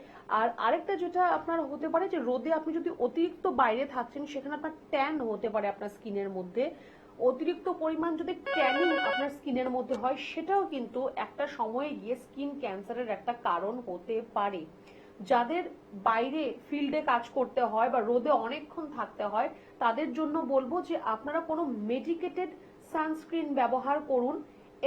আর আরেকটা যেটা আপনার হতে পারে যে রোদে আপনি যদি অতিরিক্ত বাইরে থাকছেন, সেখানে আপনার ট্যান হতে পারে আপনার স্কিনের মধ্যে। অতিরিক্ত পরিমাণ যদি ট্যানিং আপনার স্কিনের মধ্যে হয়, সেটাও কিন্তু একটা সময়ে গিয়ে স্কিন ক্যান্সারের একটা কারণ হতে পারে। যাদের বাইরে ফিল্ডে কাজ করতে হয় বা রোদে অনেকক্ষণ থাকতে হয়, তাদের জন্য বলবো যে আপনারা কোনো মেডিকেটেড সানস্ক্রিন ব্যবহার করুন।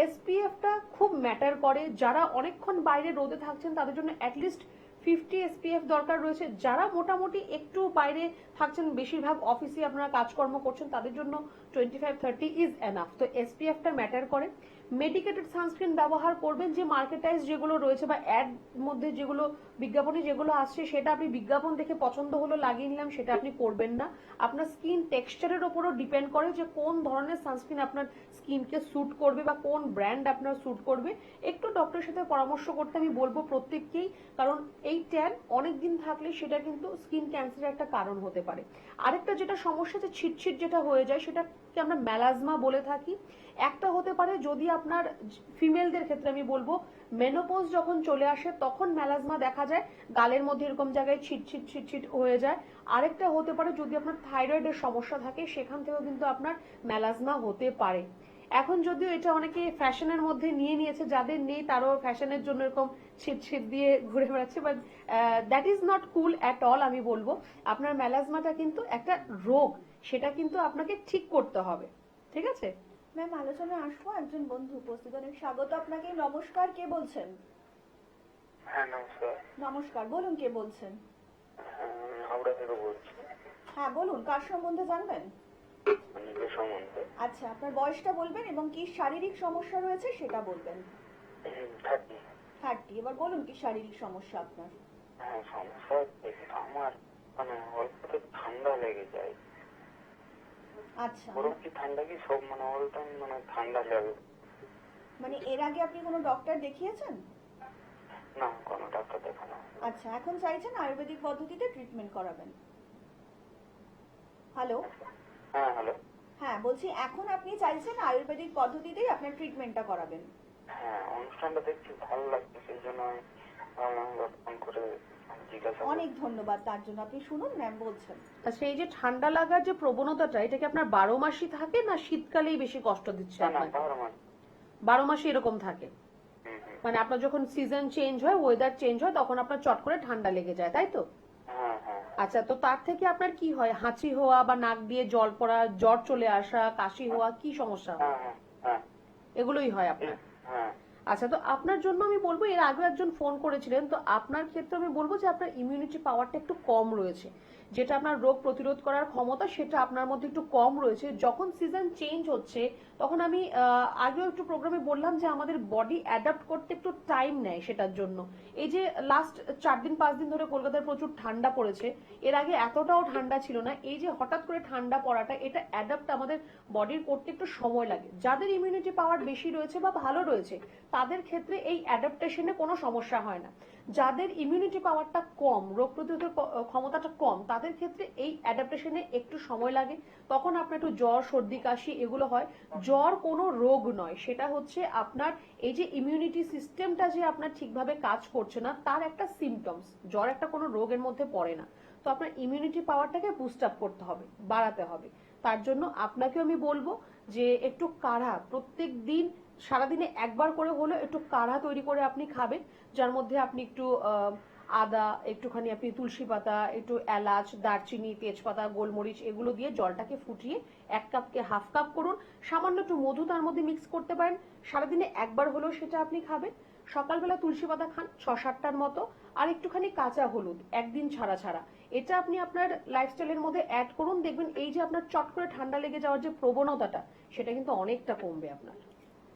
এসপিএফটা খুব ম্যাটার করে। যারা অনেকক্ষণ বাইরে রোদে থাকছেন তাদের জন্য অ্যাটলিস্ট 50 এসপিএফ দরকার রয়েছে। যারা মোটামুটি একটু বাইরে থাকছেন, বেশিরভাগ অফিসে আপনারা কাজকর্ম করছেন, তাদের জন্য 25-30 ইজ এনাফ। তো এসপিএফটা ম্যাটার করে। মেডিকেটেড সানস্ক্রিন ব্যবহার করবেন, যে মার্কেটাইজ যেগুলো রয়েছে বা অ্যাড মধ্যে যেগুলো বিজ্ঞাপনে যেগুলো আসছে, সেটা আপনি বিজ্ঞাপন দেখে পছন্দ হলো লাগিয়ে নিলাম, সেটা আপনি করবেন না। আপনার স্কিন টেক্সচারের উপরও ডিপেন্ড করে যে কোন ধরনের সানস্ক্রিন আপনার স্কিনকে স্যুট করবে বা কোন ব্র্যান্ড আপনার স্যুট করবে। একটু ডক্টরের সাথে পরামর্শ করতে আমি বলবো প্রত্যেককেই, কারণ এই ট্যান অনেকদিন থাকলে সেটা কিন্তু স্কিন ক্যান্সারের একটা কারণ হতে পারে। আরেকটা যেটা সমস্যা, যে ছিটছিট যেটা হয়ে যায়, সেটাকে আমরা মেলাজমা বলে থাকি। একটা হতে পারে যদি আপনার ফিমেলদের ক্ষেত্রে আমি বলবো মেনোপজ যখন চলে আসে তখন মেলাজমা দেখা যায়, গালের মধ্যে এরকম জায়গায় ছিটছিট ছিটছিট হয়ে যায়। আরেকটা হতে পারে যদি আপনার থাইরয়েডের সমস্যা থাকে, সেখান থেকেও কিন্তু আপনার মেলাজমা হতে পারে। এখন যদিও এটা অনেকে ফ্যাশনের মধ্যে নিয়ে নিয়েছে, যাদের নেই তারাও ফ্যাশনের জন্য এরকম ছিট দিয়ে ঘুরে বেড়াচ্ছে, but that is not cool at all. আমি বলবো আপনার মেলাজমাটা কিন্তু একটা রোগ, সেটা কিন্তু আপনাকে ঠিক করতে হবে। ঠিক আছে ম্যাম, আলোচনায় আসবো। একজন বন্ধু উপস্থিত, অনেক স্বাগত আপনাকে। নমস্কার, কে বলছেন? হ্যাঁ নমস্কার। নমস্কার, বলুন কে বলছেন? হাওড়া থেকে বলছি। হ্যাঁ বলুন, কার সম্বন্ধে জানবেন? নিজের সম্বন্ধে। আচ্ছা, আপনার বয়সটা বলবেন এবং কি শারীরিক সমস্যা রয়েছে সেটা বলবেন। 30। এবার বলুন কি শারীরিক সমস্যা আপনার? হ্যাঁ, সমস্যা আমার মানে অল্পতে ঠান্ডা লেগে যায়। আচ্ছা, ওরকম কি ঠান্ডা কি সব মানে অল টাইম মানে ঠান্ডা লাগে? মানে এর আগে আপনি কোনো ডক্টর দেখিয়েছেন? না, কোনো ডাক্তার দেখানো। আচ্ছা, এখন চাইছেন আয়ুর্বেদিক পদ্ধতিতে ট্রিটমেন্ট করাবেন। হ্যালো? হ্যাঁ হ্যালো। হ্যাঁ, বলছি এখন আপনি চাইছেন আয়ুর্বেদিক পদ্ধতিতেই আপনার ট্রিটমেন্টটা করাবেন। হ্যাঁ, অনুষ্ঠানটা দেখছি ভালো লাগছে, সেই জন্য আমি ফোন করে জিজ্ঞাসা করছি। অনেক ধন্যবাদ তার জন্য। আপনি শুনুন ম্যাম বলছেন। আচ্ছা, এই যে ঠান্ডা লাগার যে প্রবণতাটা, এটা কি আপনার 12 মাসই থাকে না শীতকালেই বেশি কষ্ট দিচ্ছে না, আপনাকে? 12 মাস। 12 মাসই এরকম থাকে? মানে আপনার যখন সিজন চেঞ্জ হয়, ওয়েদার চেঞ্জ হয়, তখন আপনার চট করে ঠান্ডা লেগে যায়, তাই তো? হ্যাঁ হ্যাঁ। আচ্ছা, তো তার থেকে আপনার কি হয়? হাঁচি হওয়া বা নাক দিয়ে জল পড়া, জ্বর চলে আসা, কাশি হওয়া, কি সমস্যা হয়? হ্যাঁ হ্যাঁ এগুলোই হয় আপনার? হ্যাঁ। আচ্ছা, তো আপনার জন্য আমি বলবো, এর আগে একজন ফোন করেছিলেন, তো আপনার ক্ষেত্রে আমি বলবো যে আপনার ইমিউনিটি পাওয়ারটা একটু কম রয়েছে, যেটা আপনার রোগ প্রতিরোধ করার ক্ষমতা সেটা আপনার মধ্যে একটু কম রয়েছে। যখন সিজন চেঞ্জ হচ্ছে, তখন আমি আগেও একটু প্রোগ্রামে বললাম যে আমাদের বডি অ্যাডাপ্ট করতে একটু টাইম নেয় সেটার জন্য। এই যে লাস্ট 4 দিন 5 দিন ধরে কলকাতায় প্রচুর ঠান্ডা পড়েছে, এর আগে এতটাও ঠান্ডা ছিল না। এই যে হঠাৎ করে ঠান্ডা পড়াটা, এটা অ্যাডাপ্ট আমাদের বডির করতে একটু সময় লাগে। যাদের ইমিউনিটি পাওয়ার বেশি রয়েছে বা ভালো রয়েছে, তাদের ক্ষেত্রে এই অ্যাডাপ্টেশনে কোনো সমস্যা হয় না। যাদের ইমিউনিটি পাওয়ারটা কম, রোগ প্রতিরোধের ক্ষমতাটা কম, তাদের ক্ষেত্রে এই অ্যাডাপ্টেশনে একটু সময় লাগে। তখন আপনার একটু জ্বর, সর্দি, কাশি এগুলো হয়। জ্বর কোনো রোগ নয়, সেটা হচ্ছে আপনার এই যে ইমিউনিটি সিস্টেমটা যে আপনার ঠিকভাবে কাজ করছে না, তার একটা সিমটমস। জ্বর একটা কোনো রোগের মধ্যে পড়ে না। তো আপনার ইমিউনিটি পাওয়ারটাকে বুস্ট আপ করতে হবে, বাড়াতে হবে। তার জন্য আপনাকে আমি বলবো যে একটু কাঢ়া প্রত্যেক দিন, সারাদিনে একবার করে হলেও একটু কাঢ়া তৈরি করে আপনি খাবেন, যার মধ্যে আপনি একটু আদা, একটুখানি আপনি তুলসী পাতা, একটু এলাচ, দারচিনি, তেজপাতা, গোলমরিচ এগুলো দিয়ে জলটাকে ফুটিয়ে 1 কাপকে হাফ কাপ করুন। সামান্য একটু মধু তার মধ্যে মিক্স করতে পারেন। সারাদিনে একবার হলেও সেটা আপনি খাবেন। সকালবেলা তুলসী পাতা খান 6-7টার মতো, আর একটুখানি কাঁচা হলুদ একদিন ছাড়া ছাড়া। এটা আপনি আপনার লাইফস্টাইলের মধ্যে অ্যাড করুন, দেখবেন এই যে আপনার চট করে ঠান্ডা লেগে যাওয়ার যে প্রবণতাটা, সেটা কিন্তু অনেকটা কমবে আপনার।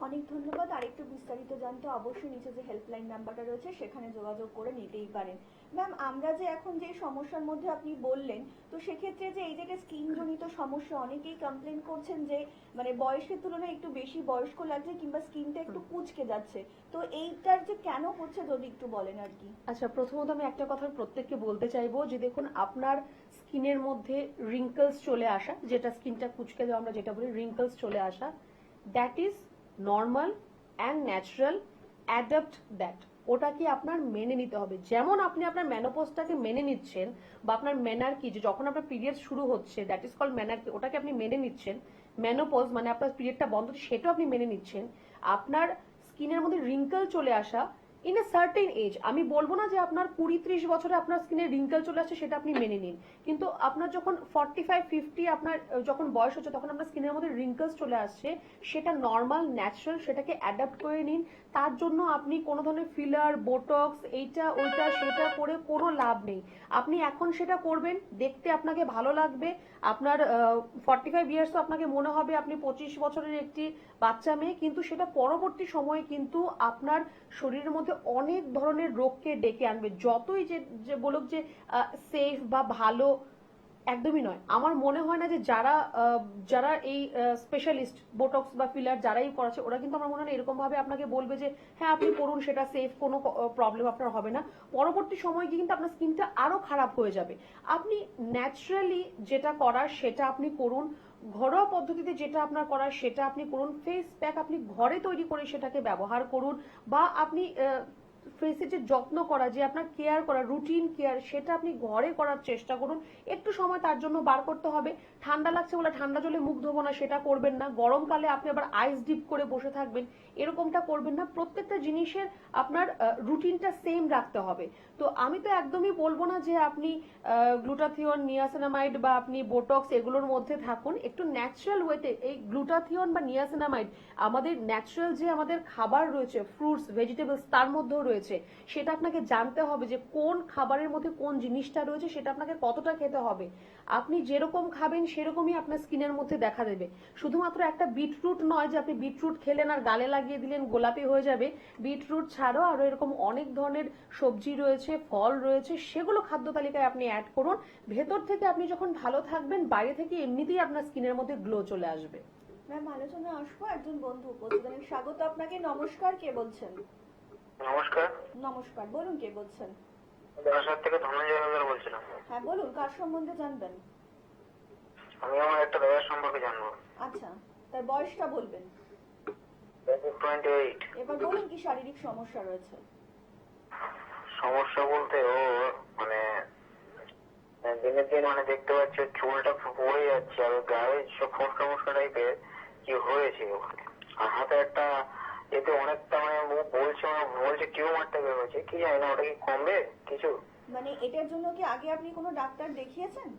অনেক ধন্যবাদ। আর একটু বিস্তারিত জানতে অবশ্যই নিচে যে হেল্পলাইন নাম্বারটা রয়েছে সেখানে যোগাযোগ করে নিতেই পারেন। ম্যাম, আমরা যে এখন যে সমস্যার মধ্যে আপনি বললেন, তো সেক্ষেত্রে যে এই যে স্কিন জনিত সমস্যা, অনেকেই কমপ্লেন করছেন যে মানে বয়সের তুলনায় একটু বেশি বয়স্ক লাগছে কিংবা স্কিনটা একটু কুঁচকে যাচ্ছে, তো এইটার যে কেন হচ্ছে যদি একটু বলেন আর কি। আচ্ছা, প্রথমত আমি একটা কথা প্রত্যেককে বলতে চাইবো যে দেখুন, আপনার স্কিনের মধ্যে রিঙ্কলস চলে আসা, যেটা স্কিনটা কুঁচকে যাওয়া আমরা যেটা বলি রিঙ্কলস চলে আসা, that is normal and natural. Adapt that, ওটাকে আপনার মেনে নিতে হবে। যেমন আপনি আপনার মেনোপজটাকে মেনে নিচ্ছেন, বা আপনার ম্যানার্কি, যে যখন আপনার পিরিয়ড শুরু হচ্ছে, দ্যাট ইজ কল্ড ম্যানার্কি, ওটাকে আপনি মেনে নিচ্ছেন। মেনোপজ মানে আপনার পিরিয়ডটা বন্ধ, সেটাও আপনি মেনে নিচ্ছেন। আপনার স্কিনের মধ্যে রিঙ্কল চলে আসা ইন এ সার্টেন এজ, আমি বলবো না যে আপনার 20-30 বছরে আপনার স্কিনে রিঙ্কল চলে আসছে সেটা আপনি মেনে নিন, কিন্তু আপনার যখন 45-50 আপনার যখন বয়স হচ্ছে, তখন আপনার স্কিনের মধ্যে রিঙ্কলস চলে আসছে, সেটা নর্মাল, ন্যাচারাল, সেটাকে অ্যাডাপ্ট করে নিন। তার জন্য আপনি কোনো ধরনের ফিলার, বোটক্স, এইটা ওইটা সেটা করে কোনো লাভ নেই। আপনি এখন সেটা করবেন, দেখতে আপনাকে ভালো লাগবে। আপনার 45 ইয়ার্স তো আপনাকে মনে হবে আপনি 25 বছরের একটি বাচ্চা মেয়ে, কিন্তু সেটা পরবর্তী সময়ে কিন্তু আপনার শরীরের মধ্যে অনেক ধরনের রোগকে ডেকে আনবে। যতই যে বলুক যে সেফ বা ভালো, একদমই নয়। আমার মনে হয় না যে যারা এই স্পেশালিস্ট বোটক্স বা ফিলার যারাই করাচ্ছে, ওরা কিন্তু আমার মনে হয় এরকম ভাবে আপনাকে বলবে যে হ্যাঁ আপনি করুন, সেটা সেফ, কোনো প্রবলেম আপনার হবে না। পরবর্তী সময় গিয়ে কিন্তু আপনার স্কিনটা আরো খারাপ হয়ে যাবে। আপনি ন্যাচারালি যেটা করার সেটা আপনি করুন, ঘরোয়া পদ্ধতিতে যেটা আপনার করার সেটা আপনি করুন। ফেস প্যাক আপনি ঘরে তৈরি করে সেটাকে ব্যবহার করুন, বা আপনি ফেসের যে যত্ন করা, যে আপনার কেয়ার করা, রুটিন কেয়ার, সেটা আপনি ঘরে করার চেষ্টা করুন। একটু সময় তার জন্য বার করতে হবে। ঠান্ডা লাগছে বলে ঠান্ডা জলে মুখ ধোবো না, সেটা করবেন না। গরমকালে আপনি আবার আইস ডিপ করে বসে থাকবেন, এরকমটা করবেন না। প্রত্যেকটা জিনিসের আপনার রুটিনটা সেম রাখতে হবে। তো আমি তো একদমই বলবো না যে আপনি গ্লুটাথিয়ন, নিয়াসিনামাইড বা আপনি বোটক্স এগুলোর মধ্যে থাকুন। একটু ন্যাচারাল ওয়েতে এই গ্লুটাথিয়ন বা নিয়াসিনামাইড, আমাদের ন্যাচারাল যে আমাদের খাবার রয়েছে, ফ্রুটস, ভেজিটেবলস, তার মধ্যেও রয়েছে। সেটা আপনাকে জানতে হবে যে কোন খাবারের মধ্যে কোন জিনিসটা রয়েছে, সেটা আপনাকে কতটা খেতে হবে। আপনি যেরকম খাবেন সেরকমই আপনার স্কিনের মধ্যে দেখা দেবে। শুধুমাত্র একটা বিটরুট নয় যে আপনি বিটরুট খেলেন আর গালে লাগিয়ে দিলেন গোলাপি হয়ে যাবে। বিটরুট ছাড়াও আরো এরকম অনেক ধরনের সবজি রয়েছে, ফল রয়েছে, সেগুলো খাদ্য তালিকায় আপনি অ্যাড করুন। ভেতর থেকে আপনি যখন ভালো থাকবেন, বাইরে থেকে এমনিতেই আপনার স্কিনের মধ্যে গ্লো চলে আসবে। ম্যাম, আলোচনা আসবো। একজন বন্ধু উপস্থিত আছেন, স্বাগত আপনাকে। নমস্কার, কে বলছেন? নমস্কার। নমস্কার, বলুন কে বলছেন? বারাসাত থেকে ধনঞ্জয় হালদার বলছিলাম। হ্যাঁ বলুন, কার সম্বন্ধে জানবেন? আমি আমার একটা দাদার সম্পর্কে জানবো। আচ্ছা, তার বয়সটা বলবেন। 28। এবার বলুন কি শারীরিক সমস্যা রয়েছে? সমস্যা বলতে ও মানে দিনের দিন মানে দেখতে পাচ্ছি ওর চুলটা পড়ে যাচ্ছে, আর ওর গায়ে সব ফসকা ফসকা টাইপের কি হয়েছে ওখানে, আর হাতে একটা এতে অনেকটা মানে ও বলছে টিউমার টাইপের হয়েছে, কি জানি না ওটা কি কমবে কিছু? মানে এটার জন্য কি আগে আপনি কোনো ডাক্তার দেখিয়েছেন?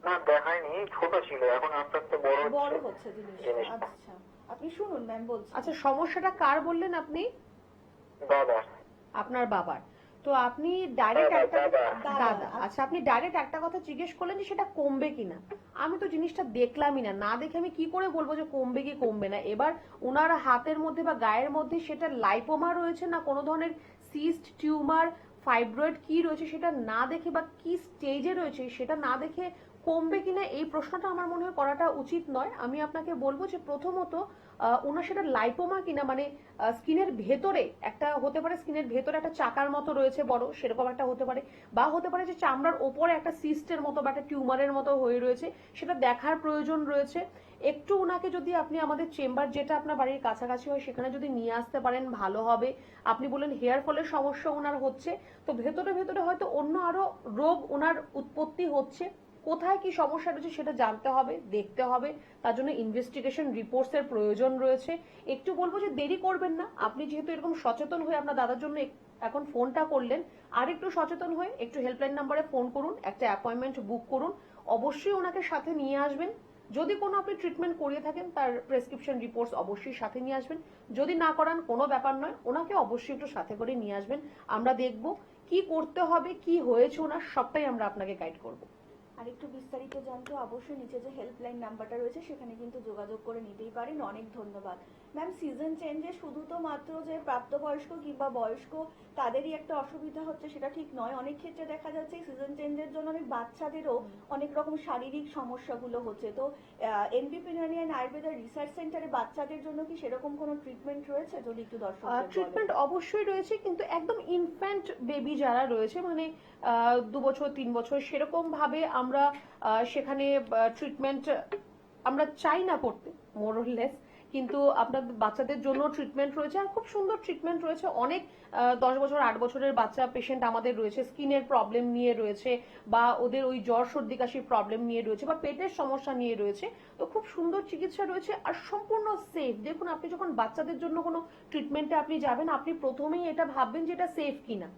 না দেখায়নি, ছোট ছিল, এখন আস্তে আস্তে বড় হচ্ছে জিনিসটা। আচ্ছা, আপনি শুনুন ম্যাম বলছি। আচ্ছা, সমস্যাটা কার বললেন আপনি? দাদা। আপনার বাবার। তো আপনি ডাইরেক্ট একটা দাদা। আচ্ছা, আপনি ডাইরেক্ট একটা কথা জিজ্ঞেস করলেন যে সেটা কমবে কিনা। আমি তো জিনিসটা দেখলামই না, না দেখে আমি কি করে বলবো যে কমবে কি কমবে না। এবার ওনার হাতের মধ্যে বা গায়ের মধ্যে সেটা লাইপোমা রয়েছে না কোনো ধরনের সিস্ট, টিউমার, ফাইব্রয়েড কি রয়েছে সেটা না দেখে বা কি স্টেজে রয়েছে সেটা না দেখে কমবে কিনা এই প্রশ্নটা আমার মনে হয় করাটা উচিত নয়। আমি আপনাকে বলবো যে প্রথমত ওনার সেটা লাইপোমা কিনা, মানে স্কিনের ভেতরে একটা হতে পারে, স্কিনের ভেতরে একটা চাকার মতো রয়েছে বড়, সেরকম একটা হতে পারে, বা হতে পারে যে চামড়ার ওপরে একটা সিস্টের মতো বা একটা টিউমারের মতো হয়ে রয়েছে, সেটা দেখার প্রয়োজন রয়েছে। একটু ওনাকে যদি আপনি আমাদের চেম্বার যেটা আপনার বাড়ির কাছাকাছি হয় সেখানে যদি নিয়ে আসতে পারেন ভালো হবে। আপনি বলেন হেয়ার ফলের সমস্যা ওনার হচ্ছে, তো ভেতরে ভেতরে হয়তো অন্য আরো রোগ ওনার উৎপত্তি হচ্ছে। কোথায় কি সমস্যা রয়েছে সেটা জানতে হবে, দেখতে হবে, তার জন্য ইনভেস্টিগেশন রিপোর্টস এর প্রয়োজন রয়েছে। একটু বলবো যে দেরি করবেন না, আপনি যেহেতু এরকম সচেতন হয়ে আপনার দাদার জন্য এখন ফোনটা করলেন, আর একটু সচেতন হয়ে একটু হেল্পলাইন নাম্বারে ফোন করুন, একটা অ্যাপয়েন্টমেন্ট বুক করুন, অবশ্যই ওনাকে সাথে নিয়ে আসবেন। যদি কোনো আপনি ট্রিটমেন্ট করিয়ে থাকেন তার প্রেসক্রিপশন রিপোর্টস অবশ্যই সাথে নিয়ে আসবেন, যদি না করান কোনো ব্যাপার নয়, ওনাকে অবশ্যই একটু সাথে করে নিয়ে আসবেন। আমরা দেখব কি করতে হবে, কি হয়েছে ওনার, সবটাই আমরা আপনাকে গাইড করব। আর একটু বিস্তারিত জানতে অবশ্যই নিচে যে হেল্পলাইন নাম্বারটা রয়েছে সেখানে কিন্তু যোগাযোগ করে নিতেই পারেন। অনেক ধন্যবাদ ম্যাম। সিজন চেঞ্জে শুধু তো মাত্র যে প্রাপ্তবয়স্ক কিংবা বয়স্ক তাদেরই একটা অসুবিধা হচ্ছে সেটা ঠিক নয়, অনেক ক্ষেত্রে দেখা যাচ্ছে সিজন চেঞ্জের জন্য অনেক বাচ্চাদেরও অনেক রকম শারীরিক সমস্যাগুলো হচ্ছে। তো এনবিপি ইউনানিয়ান আয়ুর্বেদা রিসার্চ সেন্টারে বাচ্চাদের জন্য কি সেরকম কোনো ট্রিটমেন্ট রয়েছে? যদি একটু দর্শক। ট্রিটমেন্ট অবশ্যই রয়েছে, কিন্তু একদম ইনফ্যান্ট বেবি যারা রয়েছে, মানে 2 বছর 3 বছর সেরকম ভাবে আমরা সেখানে ট্রিটমেন্ট আমরা চাই না করতে, মোরলেস, কিন্তু আপনার বাচ্চাদের জন্য ট্রিটমেন্ট রয়েছে, আর খুব সুন্দর ট্রিটমেন্ট রয়েছে। অনেক 10 বছর 8 বছরের বাচ্চা পেশেন্ট আমাদের রয়েছে, স্কিনের প্রবলেম নিয়ে রয়েছে, বা ওদের ওই জ্বর সর্দি কাশির প্রবলেম নিয়ে রয়েছে, বা পেটের সমস্যা নিয়ে রয়েছে। তো খুব সুন্দর চিকিৎসা রয়েছে আর সম্পূর্ণ সেফ। দেখুন, আপনি যখন বাচ্চাদের জন্য কোনো ট্রিটমেন্টে আপনি যাবেন, আপনি প্রথমেই এটা ভাববেন যে এটা সেফ কিনা।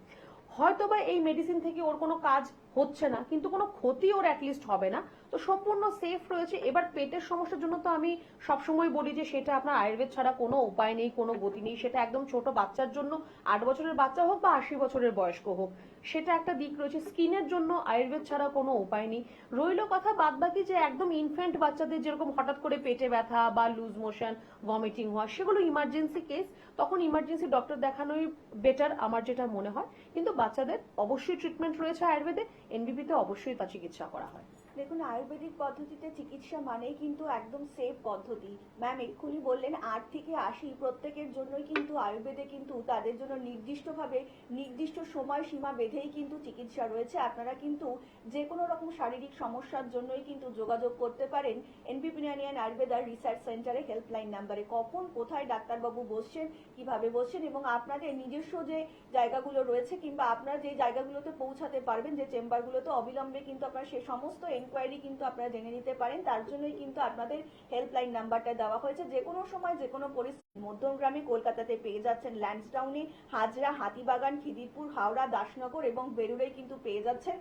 হয়তোবা এই মেডিসিন থেকে ওর কোনো কাজ হচ্ছে না, কিন্তু কোনো ক্ষতি ওর অ্যাটলিস্ট হবে না, তো সম্পূর্ণ সেফ রয়েছে। এবার পেটের সমস্যার জন্য তো আমি সবসময় বলি যে সেটা আপনার আয়ুর্বেদ ছাড়া কোনো উপায় নেই, কোনো গতি নেই। সেটা একদম ছোট বাচ্চার জন্য, 8 বছরের বাচ্চা হোক বা 80 বছরের বয়স্ক হোক, সেটা একটা দিক রয়েছে। স্কিনের জন্য আয়ুর্বেদ ছাড়া কোনো উপায় নেই। রইল কথা বাদ বাকি যে একদম ইনফ্যান্ট বাচ্চাদের যেরকম হঠাৎ করে পেটে ব্যথা বা লুজ মোশন, ভমিটিং হওয়া, সেগুলো ইমার্জেন্সি কেস, তখন ইমার্জেন্সি ডক্টর দেখানোই বেটার আমার যেটা মনে হয়। কিন্তু বাচ্চাদের অবশ্যই ট্রিটমেন্ট রয়েছে আয়ুর্বেদে, এনবিপিতে অবশ্যই তা চিকিৎসা করা হয়। দেখুন, আয়ুর্বেদিক পদ্ধতিতে চিকিৎসা মানেই কিন্তু একদম সেফ পদ্ধতি। ম্যাম এক্ষুনি বললেন 8 থেকে 80 প্রত্যেকের জন্যই কিন্তু আয়ুর্বেদে কিন্তু তাদের জন্য নির্দিষ্টভাবে নির্দিষ্ট সময় সীমা বেঁধেই কিন্তু চিকিৎসা রয়েছে। আপনারা কিন্তু যে কোনো রকম শারীরিক সমস্যার জন্যই কিন্তু যোগাযোগ করতে পারেন এনবিপি ইউনানিয়ান আয়ুর্বেদা রিসার্চ সেন্টারে হেল্পলাইন নাম্বারে। কখন কোথায় ডাক্তারবাবু বসছেন, কিভাবে বসছেন, এবং আপনাদের নিজস্ব যে জায়গাগুলো রয়েছে কিংবা আপনারা যে জায়গাগুলোতে পৌঁছাতে পারবেন, যে চেম্বারগুলোতে অবিলম্বে কিন্তু আপনারা সে সমস্ত এনকোয়ারি কিন্তু আপনারা জেনে নিতে পারেন। তার জন্যই কিন্তু আপনাদের হেল্পলাইন নাম্বারটা দেওয়া হয়েছে। যে কোনো সময় যে কোনো পরিস্থিতি মধ্যমগ্রামে কলকাতাতে পেয়ে যাচ্ছেন, ল্যান্সডাউনে, হাজরা, হাতিবাগান, খিদিরপুর, হাওড়া, দাসনগর এবং বেলুড়ে কিন্তু পেয়ে যাচ্ছেন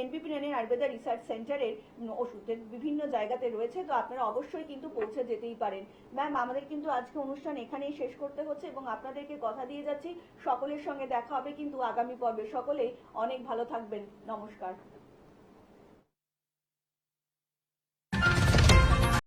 এনবিপি ইউনানিয়ান আয়ুর্বেদা রিসার্চ সেন্টারের ওষুধের বিভিন্ন জায়গাতে রয়েছে। তো আপনারা অবশ্যই কিন্তু পৌঁছে যেতেই পারেন। ম্যাম, আমাদের কিন্তু আজকে অনুষ্ঠান এখানেই শেষ করতে হচ্ছে এবং আপনাদেরকে কথা দিয়ে যাচ্ছি সকলের সঙ্গে দেখা হবে কিন্তু আগামী পর্বে। সকলে অনেক ভালো থাকবেন। নমস্কার।